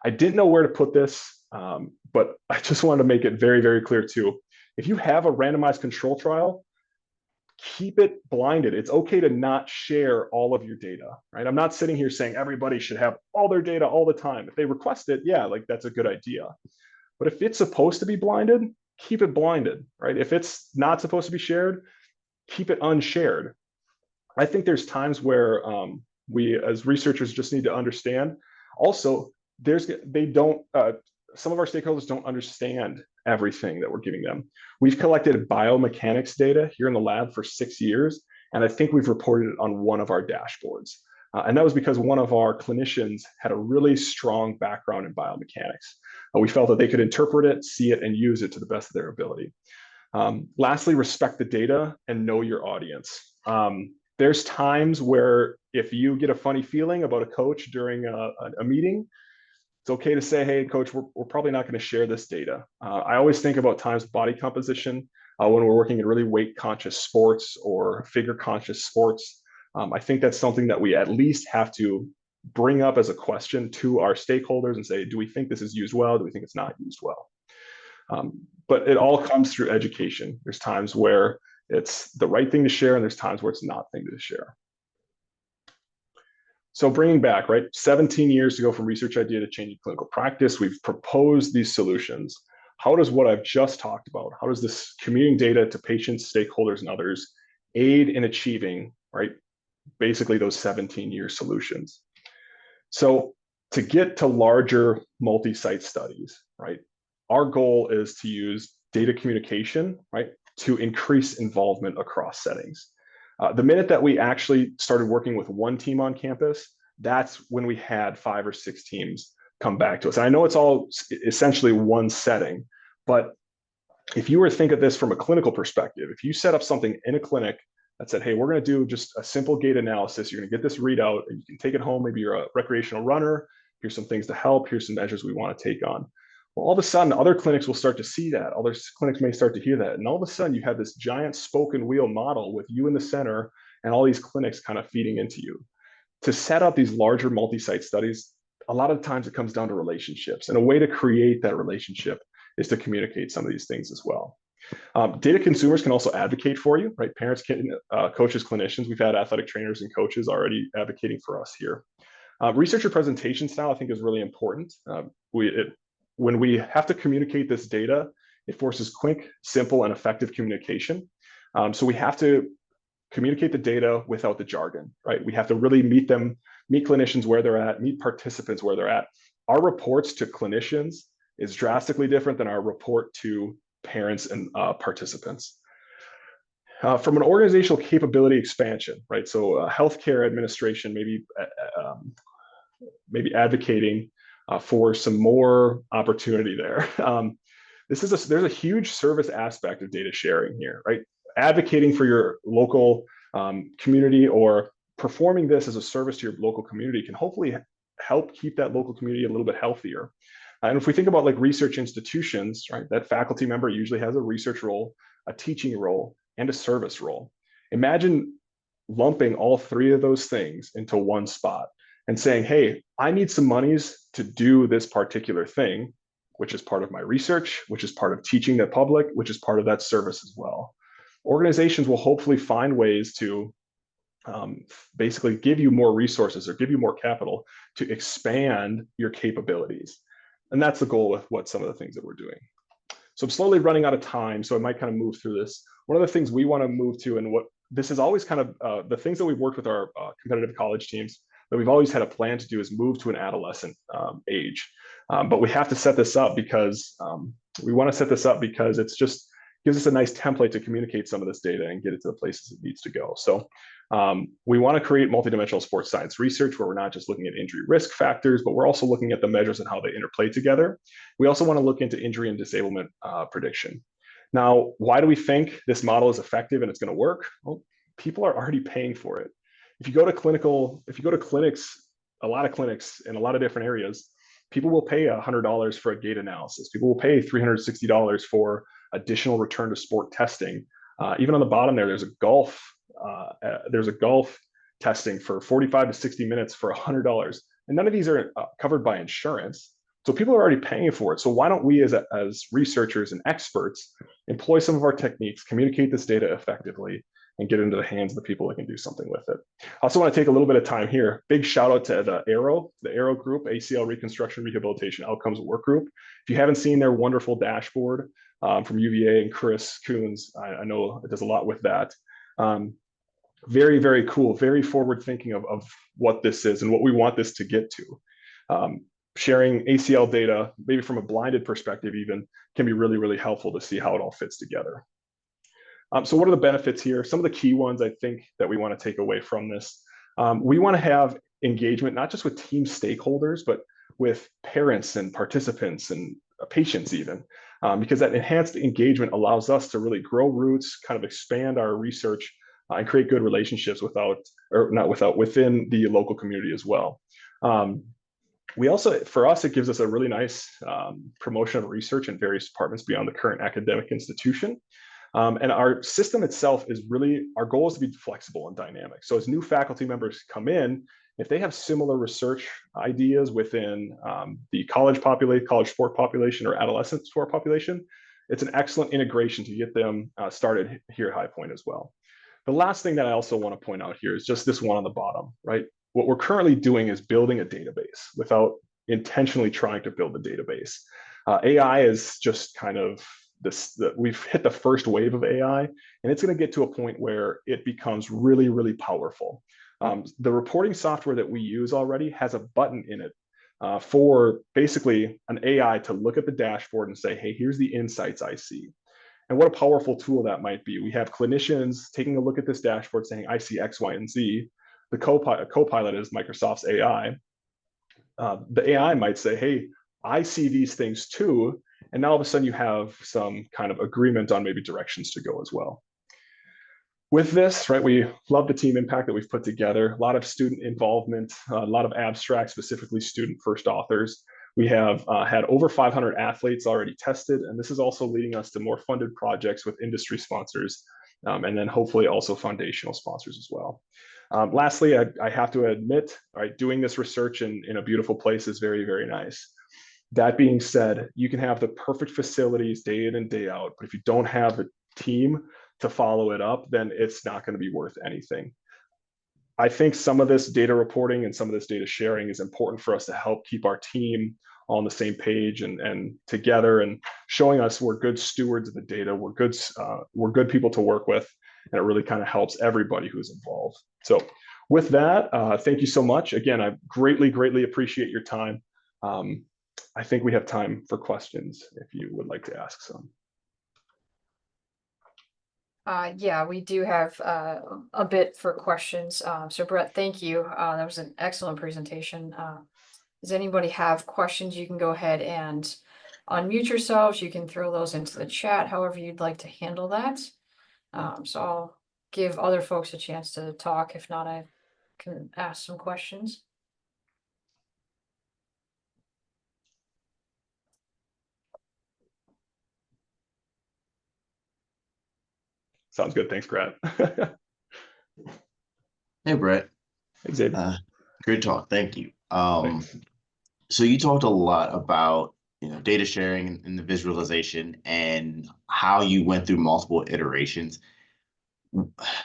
I didn't know where to put this, but I just wanted to make it very, very clear too. If you have a randomized control trial, keep it blinded. It's okay to not share all of your data, right? I'm not sitting here saying everybody should have all their data all the time. If they request it, yeah, like that's a good idea. But if it's supposed to be blinded, keep it blinded, right? If it's not supposed to be shared, keep it unshared. I think there's times where we as researchers just need to understand. Also, some of our stakeholders don't understand everything that we're giving them. We've collected biomechanics data here in the lab for 6 years, and I think we've reported it on one of our dashboards. And that was because one of our clinicians had a really strong background in biomechanics. We felt that they could interpret it, see it, and use it to the best of their ability. Lastly, respect the data and know your audience. There's times where if you get a funny feeling about a coach during a meeting, it's okay to say, hey, coach, we're probably not going to share this data. I always think about times body composition when we're working in really weight-conscious sports or figure-conscious sports. I think that's something that we at least have to bring up as a question to our stakeholders and say, do we think this is used well? Do we think it's not used well? But it all comes through education. There's times where it's the right thing to share, and there's times where it's not the thing to share. So bringing back, right, 17 years to go from research idea to changing clinical practice, we've proposed these solutions. How does what I've just talked about, how does this communicating data to patients, stakeholders, and others aid in achieving, right, basically those 17-year solutions? So to get to larger multi-site studies, right, our goal is to use data communication, right, to increase involvement across settings. The minute that we actually started working with one team on campus, that's when we had 5 or 6 teams come back to us. And I know it's all essentially one setting, but if you were to think of this from a clinical perspective, if you set up something in a clinic that said, hey, we're going to do just a simple gait analysis, you're going to get this readout, and you can take it home. Maybe you're a recreational runner. Here's some things to help. Here's some measures we want to take on. Well, all of a sudden, other clinics will start to see that. Other clinics may start to hear that. And all of a sudden, you have this giant spoken wheel model with you in the center and all these clinics kind of feeding into you. To set up these larger multi-site studies, a lot of times it comes down to relationships. And a way to create that relationship is to communicate some of these things as well. Data consumers can also advocate for you, right? Parents, coaches, clinicians. We've had athletic trainers and coaches already advocating for us here. Researcher presentation style, I think, is really important. When we have to communicate this data, it forces quick, simple, and effective communication. So we have to communicate the data without the jargon, right? We have to really meet clinicians where they're at, meet participants where they're at. Our reports to clinicians is drastically different than our report to parents and participants. From an organizational capability expansion, right? So healthcare administration, maybe advocating for some more opportunity there. There's a huge service aspect of data sharing here, right? Advocating for your local community or performing this as a service to your local community can hopefully help keep that local community a little bit healthier. And if we think about like research institutions, right, that faculty member usually has a research role, a teaching role, and a service role. Imagine lumping all three of those things into one spot and saying, hey, I need some monies to do this particular thing, which is part of my research, which is part of teaching the public, which is part of that service as well. Organizations will hopefully find ways to basically give you more resources or give you more capital to expand your capabilities. And that's the goal with what some of the things that we're doing. So I'm slowly running out of time, so I might kind of move through this. One of the things we want to move to, and what this is always kind of the things that we've worked with our competitive college teams that we've always had a plan to do is move to an adolescent age. But we have to set this up because it's just gives us a nice template to communicate some of this data and get it to the places it needs to go. So we want to create multidimensional sports science research where we're not just looking at injury risk factors, but we're also looking at the measures and how they interplay together. We also want to look into injury and disablement prediction. Now, why do we think this model is effective and it's going to work? Well, people are already paying for it. If you go to clinics, a lot of clinics in a lot of different areas, people will pay $100 for a gait analysis. People will pay $360 for additional return to sport testing. Even on the bottom there, there's a golf testing for 45 to 60 minutes for $100. And none of these are covered by insurance. So people are already paying for it. So why don't we as researchers and experts employ some of our techniques, communicate this data effectively, and get it into the hands of the people that can do something with it. I also want to take a little bit of time here. Big shout out to the ARO group, ACL Reconstruction Rehabilitation Outcomes Work Group. If you haven't seen their wonderful dashboard from UVA and Chris Coons, I know it does a lot with that. Very, very cool, very forward thinking of what this is and what we want this to get to. Sharing ACL data, maybe from a blinded perspective even, can be really, really helpful to see how it all fits together. So what are the benefits here? Some of the key ones I think that we want to take away from this. We want to have engagement, not just with team stakeholders, but with parents and participants and patients even, because that enhanced engagement allows us to really grow roots, kind of expand our research and create good relationships within the local community as well. For us, it gives us a really nice promotion of research in various departments beyond the current academic institution. And our system itself our goal is to be flexible and dynamic. So as new faculty members come in, if they have similar research ideas within the college sport population or adolescent sport population, it's an excellent integration to get them started here at High Point as well. The last thing that I also want to point out here is just this one on the bottom, right? What we're currently doing is building a database without intentionally trying to build a database. AI is just kind of we've hit the first wave of AI, and it's going to get to a point where it becomes really, really powerful. The reporting software that we use already has a button in it for basically an AI to look at the dashboard and say, hey, here's the insights I see. And what a powerful tool that might be. We have clinicians taking a look at this dashboard saying, I see X, Y, and Z. The co-pilot is Microsoft's AI. The AI might say, hey, I see these things too. And now all of a sudden you have some kind of agreement on maybe directions to go as well. With this, right, we love the team impact that we've put together, a lot of student involvement, a lot of abstracts, specifically student first authors. We have had over 500 athletes already tested, and this is also leading us to more funded projects with industry sponsors, and then hopefully also foundational sponsors as well. Lastly, I have to admit, right, doing this research in a beautiful place is very, very nice. That being said, you can have the perfect facilities day in and day out, but if you don't have a team to follow it up, then it's not going to be worth anything. I think some of this data reporting and some of this data sharing is important for us to help keep our team on the same page and together, and showing us we're good stewards of the data, we're good people to work with, and it really kind of helps everybody who's involved. So with that, thank you so much. Again, I greatly, greatly appreciate your time. I think we have time for questions if you would like to ask some. Yeah, we do have a bit for questions. So Brett, thank you. That was an excellent presentation. Does anybody have questions? You can go ahead and unmute yourselves. You can throw those into the chat, however you'd like to handle that. So I'll give other folks a chance to talk. If not, I can ask some questions. Sounds good. Thanks, Brad. Hey, Brett. Xavier. Great talk. Thank you. Thanks. So you talked a lot about, data sharing and the visualization and how you went through multiple iterations.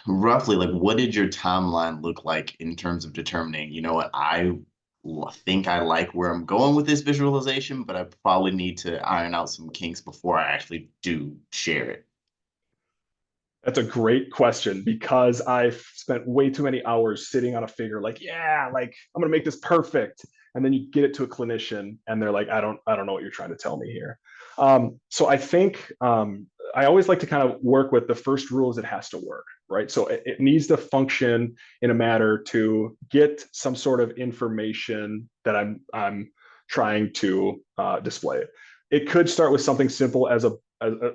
Roughly, like, what did your timeline look like in terms of determining, you know what, I think I like where I'm going with this visualization, but I probably need to iron out some kinks before I actually do share it? That's a great question because I've spent way too many hours sitting on a figure like, yeah, like I'm gonna make this perfect. And then you get it to a clinician and they're like, I don't know what you're trying to tell me here. So I think I always like to kind of work with the first rule is it has to work, right? So it needs to function in a manner to get some sort of information that I'm trying to display. It could start with something simple as a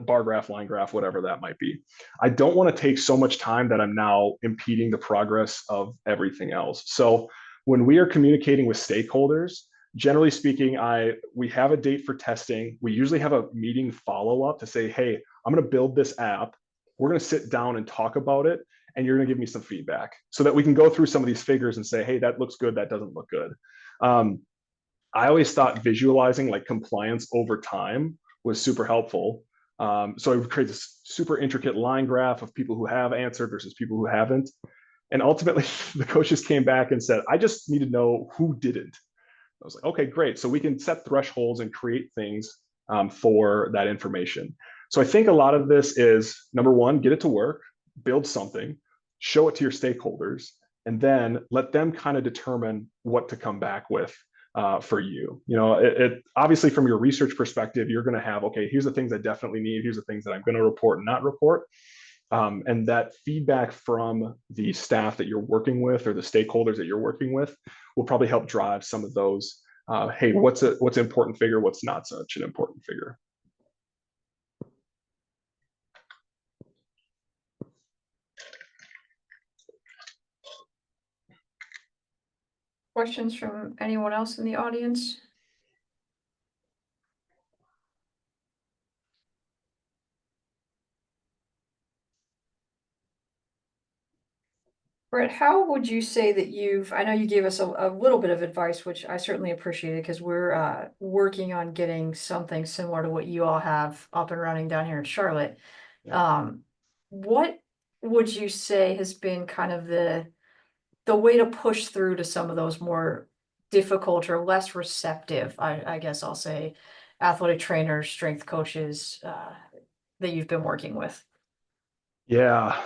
bar graph, line graph, whatever that might be. I don't want to take so much time that I'm now impeding the progress of everything else. So when we are communicating with stakeholders, generally speaking, we have a date for testing. We usually have a meeting follow-up to say, hey, I'm going to build this app. We're going to sit down and talk about it, and you're going to give me some feedback so that we can go through some of these figures and say, hey, that looks good, that doesn't look good. I always thought visualizing like compliance over time was super helpful. So I would create this super intricate line graph of people who have answered versus people who haven't. And ultimately, the coaches came back and said, I just need to know who didn't. I was like, okay, great. So we can set thresholds and create things for that information. So I think a lot of this is number one, get it to work, build something, show it to your stakeholders, and then let them kind of determine what to come back with for you. It obviously from your research perspective, you're going to have, okay, here's the things I definitely need. Here's the things that I'm going to report and not report. And that feedback from the staff that you're working with or the stakeholders that you're working with will probably help drive some of those. Hey, what's an important figure? What's not such an important figure? Questions from anyone else in the audience? Brett, how would you say that I know you gave us a little bit of advice, which I certainly appreciated because we're working on getting something similar to what you all have up and running down here in Charlotte. What would you say has been kind of the way to push through to some of those more difficult or less receptive, I guess I'll say, athletic trainers, strength coaches that you've been working with? Yeah,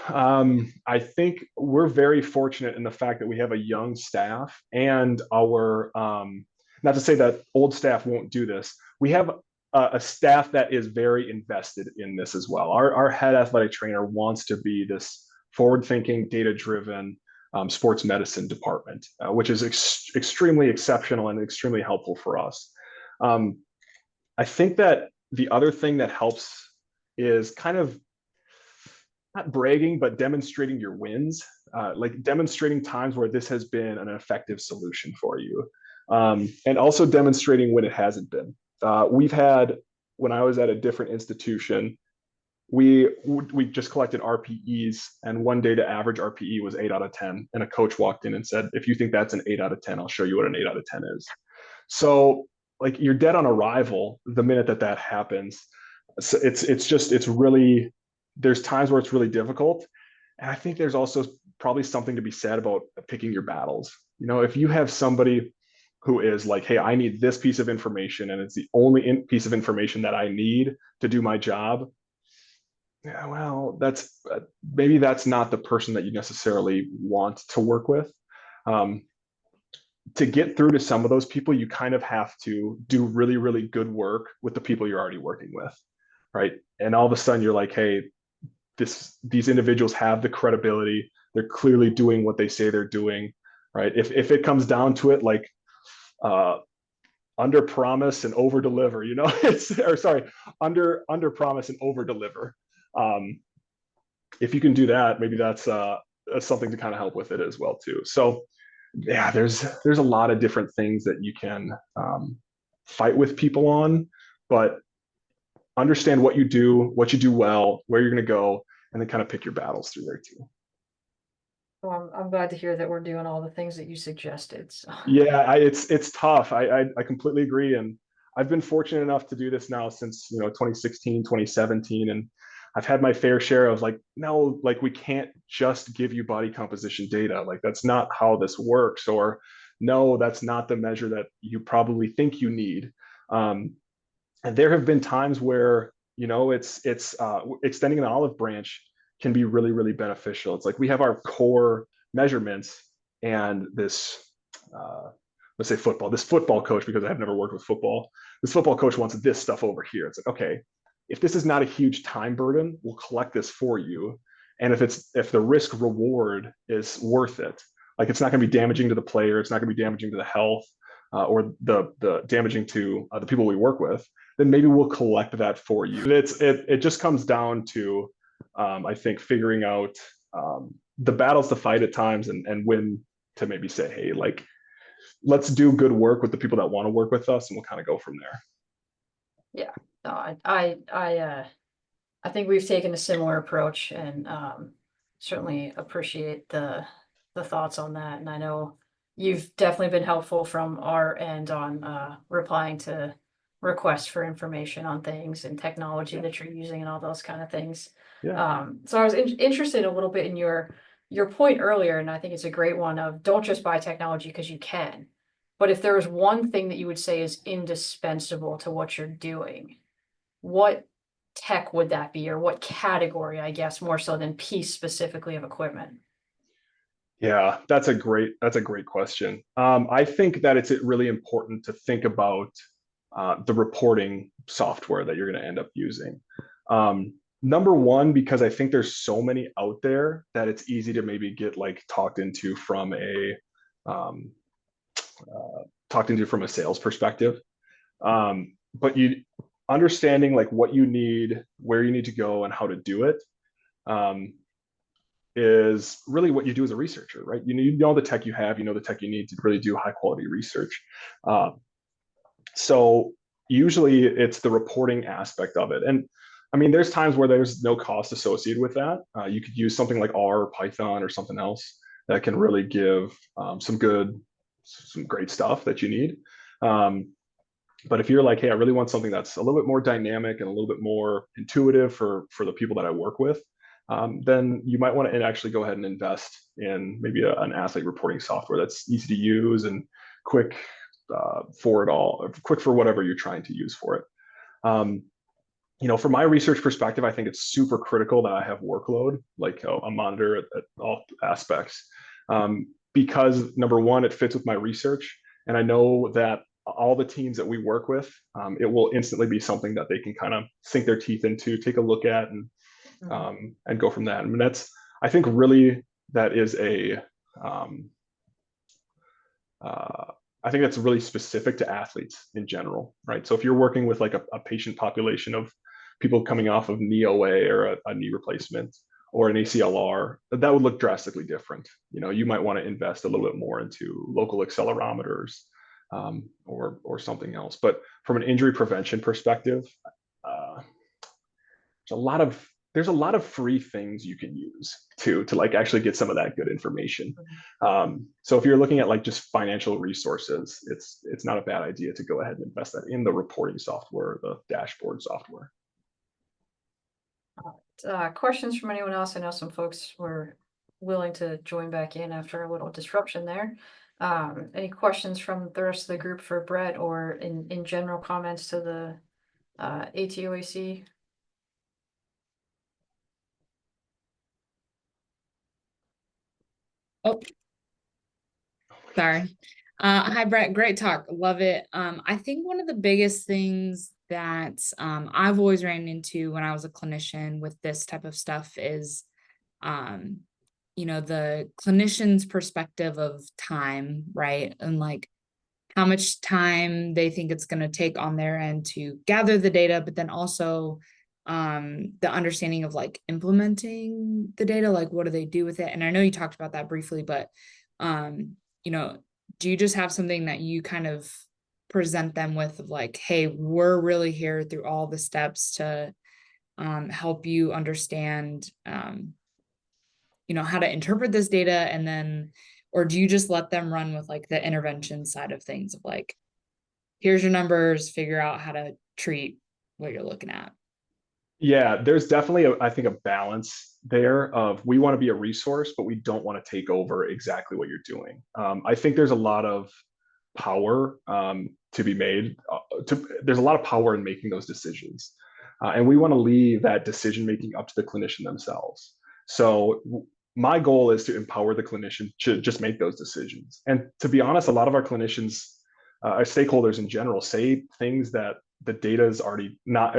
I think we're very fortunate in the fact that we have a young staff and not to say that old staff won't do this. We have a staff that is very invested in this as well. Our head athletic trainer wants to be this forward-thinking, data-driven sports medicine department, which is extremely exceptional and extremely helpful for us. I think that the other thing that helps is kind of not bragging, but demonstrating your wins, like demonstrating times where this has been an effective solution for you, and also demonstrating when it hasn't been. We've had, when I was at a different institution, we just collected RPEs, and one day the average RPE was 8 out of 10, and a coach walked in and said, if you think that's an 8 out of 10, I'll show you what an 8 out of 10 is. So like you're dead on arrival the minute that happens. So it's really, there's times where it's really difficult. And I think there's also probably something to be said about picking your battles. If you have somebody who is like, hey, I need this piece of information and it's the only piece of information that I need to do my job. Yeah, well, maybe that's not the person that you necessarily want to work with. To get through to some of those people, you kind of have to do really, really good work with the people you're already working with, right? And all of a sudden you're like, hey, these individuals have the credibility. They're clearly doing what they say they're doing, right? If it comes down to it, like under promise and over deliver, you know, under promise and over deliver. If you can do that, maybe that's something to kind of help with it as well too. So yeah, there's a lot of different things that you can fight with people on, but understand what you do well, where you're going to go, and then kind of pick your battles through there too. Well, I'm glad to hear that we're doing all the things that you suggested. So. Yeah, it's tough. I completely agree. And I've been fortunate enough to do this now since, 2016, 2017. And I've had my fair share of like, no, like we can't just give you body composition data. Like that's not how this works. Or no, that's not the measure that you probably think you need. And there have been times where, it's extending an olive branch can be really, really beneficial. It's like we have our core measurements and this, let's say this football coach, because I have never worked with football, this football coach wants this stuff over here. It's like, okay, if this is not a huge time burden, we'll collect this for you. And if the risk reward is worth it, like it's not going to be damaging to the player, it's not going to be damaging to the health or the damaging to the people we work with, then maybe we'll collect that for you. It just comes down to, I think, figuring out the battles to fight at times and when to maybe say, hey, like, let's do good work with the people that want to work with us, and we'll kind of go from there. Yeah, no, I think we've taken a similar approach, and certainly appreciate the thoughts on that. And I know you've definitely been helpful from our end on replying to requests for information on things and technology that you're using and all those kind of things. Yeah. So I was interested a little bit in your point earlier, and I think it's a great one of don't just buy technology because you can, but if there was one thing that you would say is indispensable to what you're doing, what tech would that be, or what category, I guess, more so than piece specifically of equipment? Yeah, that's a great question. I think that it's really important to think about the reporting software that you're going to end up using. Number one, because I think there's so many out there that it's easy to maybe get like talked into from a sales perspective. But you understanding like what you need, where you need to go, and how to do it is really what you do as a researcher, right? You know the tech you have, the tech you need to really do high quality research. So usually it's the reporting aspect of it. And I mean, there's times where there's no cost associated with that. You could use something like R or Python or something else that can really give some great stuff that you need. But if you're like, hey, I really want something that's a little bit more dynamic and a little bit more intuitive for the people that I work with, then you might want to actually go ahead and invest in maybe an athlete reporting software that's easy to use and quick for it all, quick for whatever you're trying to use for it. From my research perspective, I think it's super critical that I have workload, like a monitor at all aspects, because number one, it fits with my research. And I know that all the teams that we work with, it will instantly be something that they can kind of sink their teeth into, take a look at, and go from that. I mean, I think really that is I think that's really specific to athletes in general, right? So if you're working with like a patient population of people coming off of knee OA or a knee replacement or an ACLR, that would look drastically different. You might want to invest a little bit more into local accelerometers or something else. But from an injury prevention perspective, there's a lot of free things you can use to like actually get some of that good information. So if you're looking at like just financial resources, it's not a bad idea to go ahead and invest that in the reporting software, the dashboard software. Questions from anyone else? I know some folks were willing to join back in after a little disruption there. Any questions from the rest of the group for Brett, or in general comments to the ATOAC? Oh, sorry. Hi Brett, great talk. Love it. I think one of the biggest things that I've always ran into when I was a clinician with this type of stuff is um, the clinician's perspective of time, right? And like how much time they think it's going to take on their end to gather the data, but then also the understanding of like implementing the data, like what do they do with it? And I know you talked about that briefly, but um, you know, do you just have something that you kind of present them with of like, hey, we're really here through all the steps to help you understand how to interpret this data, and then or do you just let them run with like the intervention side of things of like, here's your numbers, figure out how to treat what you're looking at? Yeah, there's definitely, I think, a balance there of we want to be a resource, but we don't want to take over exactly what you're doing. I think there's a lot of power to be made. There's a lot of power in making those decisions. And we want to leave that decision making up to the clinician themselves. So my goal is to empower the clinician to just make those decisions. And to be honest, a lot of our clinicians, our stakeholders in general, say things that the data is already not,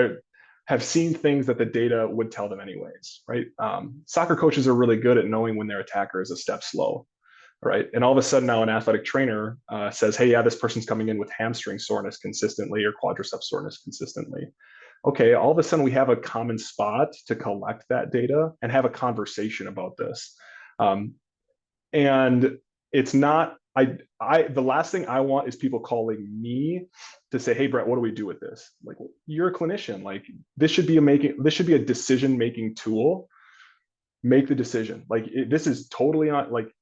have seen things that the data would tell them anyways, right? Soccer coaches are really good at knowing when their attacker is a step slow, right? And all of a sudden now an athletic trainer says, hey, yeah, this person's coming in with hamstring soreness consistently or quadriceps soreness consistently. Okay, all of a sudden we have a common spot to collect that data and have a conversation about this. And it's not, the last thing I want is people calling me to say, hey Brett, what do we do with this? Like, you're a clinician, like this should be a decision-making tool. Make the decision. Like this is totally not like,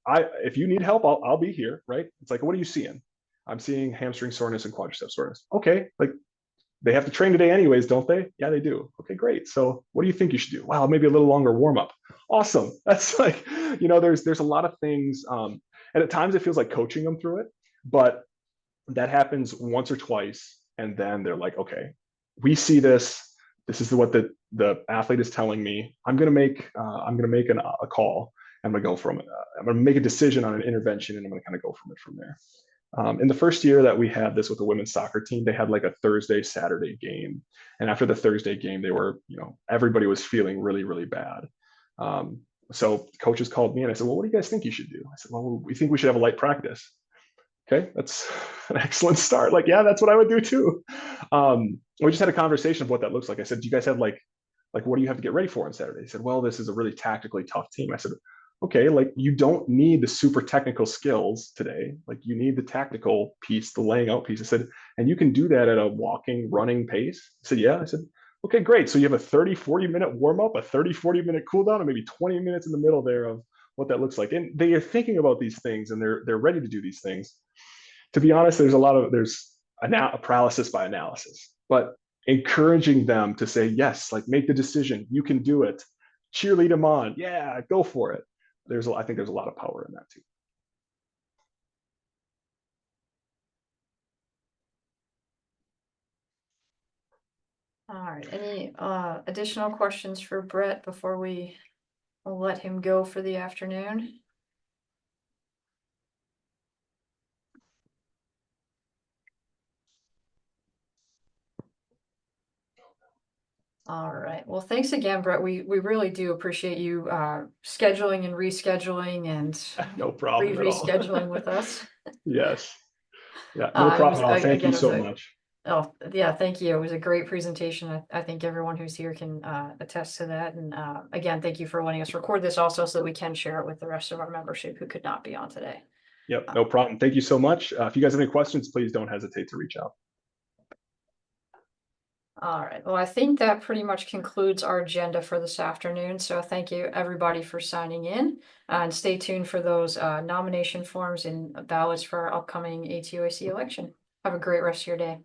if you need help, I'll be here, right? It's like, what are you seeing? I'm seeing hamstring soreness and quadricep soreness. Okay, like they have to train today anyways, don't they? Yeah, they do. Okay, great. So what do you think you should do? Wow, maybe a little longer warm up. Awesome. That's like, there's a lot of things. And at times it feels like coaching them through it, but that happens once or twice. And then they're like, okay, we see this. This is what the athlete is telling me. I'm going to make a call. I'm going to go from it. I'm going to make a decision on an intervention, and I'm going to kind of go from it from there. In the first year that we had this with the women's soccer team, they had like a Thursday, Saturday game. And after the Thursday game, they were, everybody was feeling really, really bad. So coaches called me and I said, well, what do you guys think you should do? I said, well, we think we should have a light practice. Okay, that's an excellent start. Like, yeah, that's what I would do too. We just had a conversation of what that looks like. I said, do you guys have like, what do you have to get ready for on Saturday? He said, well, this is a really tactically tough team. I said, okay, like you don't need the super technical skills today. Like you need the tactical piece, the laying out piece. I said, and you can do that at a walking, running pace. I said, yeah. I said, okay, great. So you have a 30, 40-minute warm up, a 30, 40-minute cool down, and maybe 20 minutes in the middle there of what that looks like. And they are thinking about these things and they're ready to do these things. To be honest, there's a paralysis by analysis, but encouraging them to say, yes, like make the decision, you can do it, cheerlead them on. Yeah, go for it. I think there's a lot of power in that too. All right, any additional questions for Brett before we let him go for the afternoon? All right, well, thanks again, Brett. We really do appreciate you scheduling and rescheduling and No problem at all. rescheduling with us. Yes. Yeah, no problem at all. Thank you so much. Oh, yeah, thank you. It was a great presentation. I think everyone who's here can attest to that. And again, thank you for letting us record this also so that we can share it with the rest of our membership who could not be on today. Yep, no problem. Thank you so much. If you guys have any questions, please don't hesitate to reach out. All right, well, I think that pretty much concludes our agenda for this afternoon. So thank you everybody for signing in, and stay tuned for those nomination forms and ballots for our upcoming ATOAC election. Have a great rest of your day.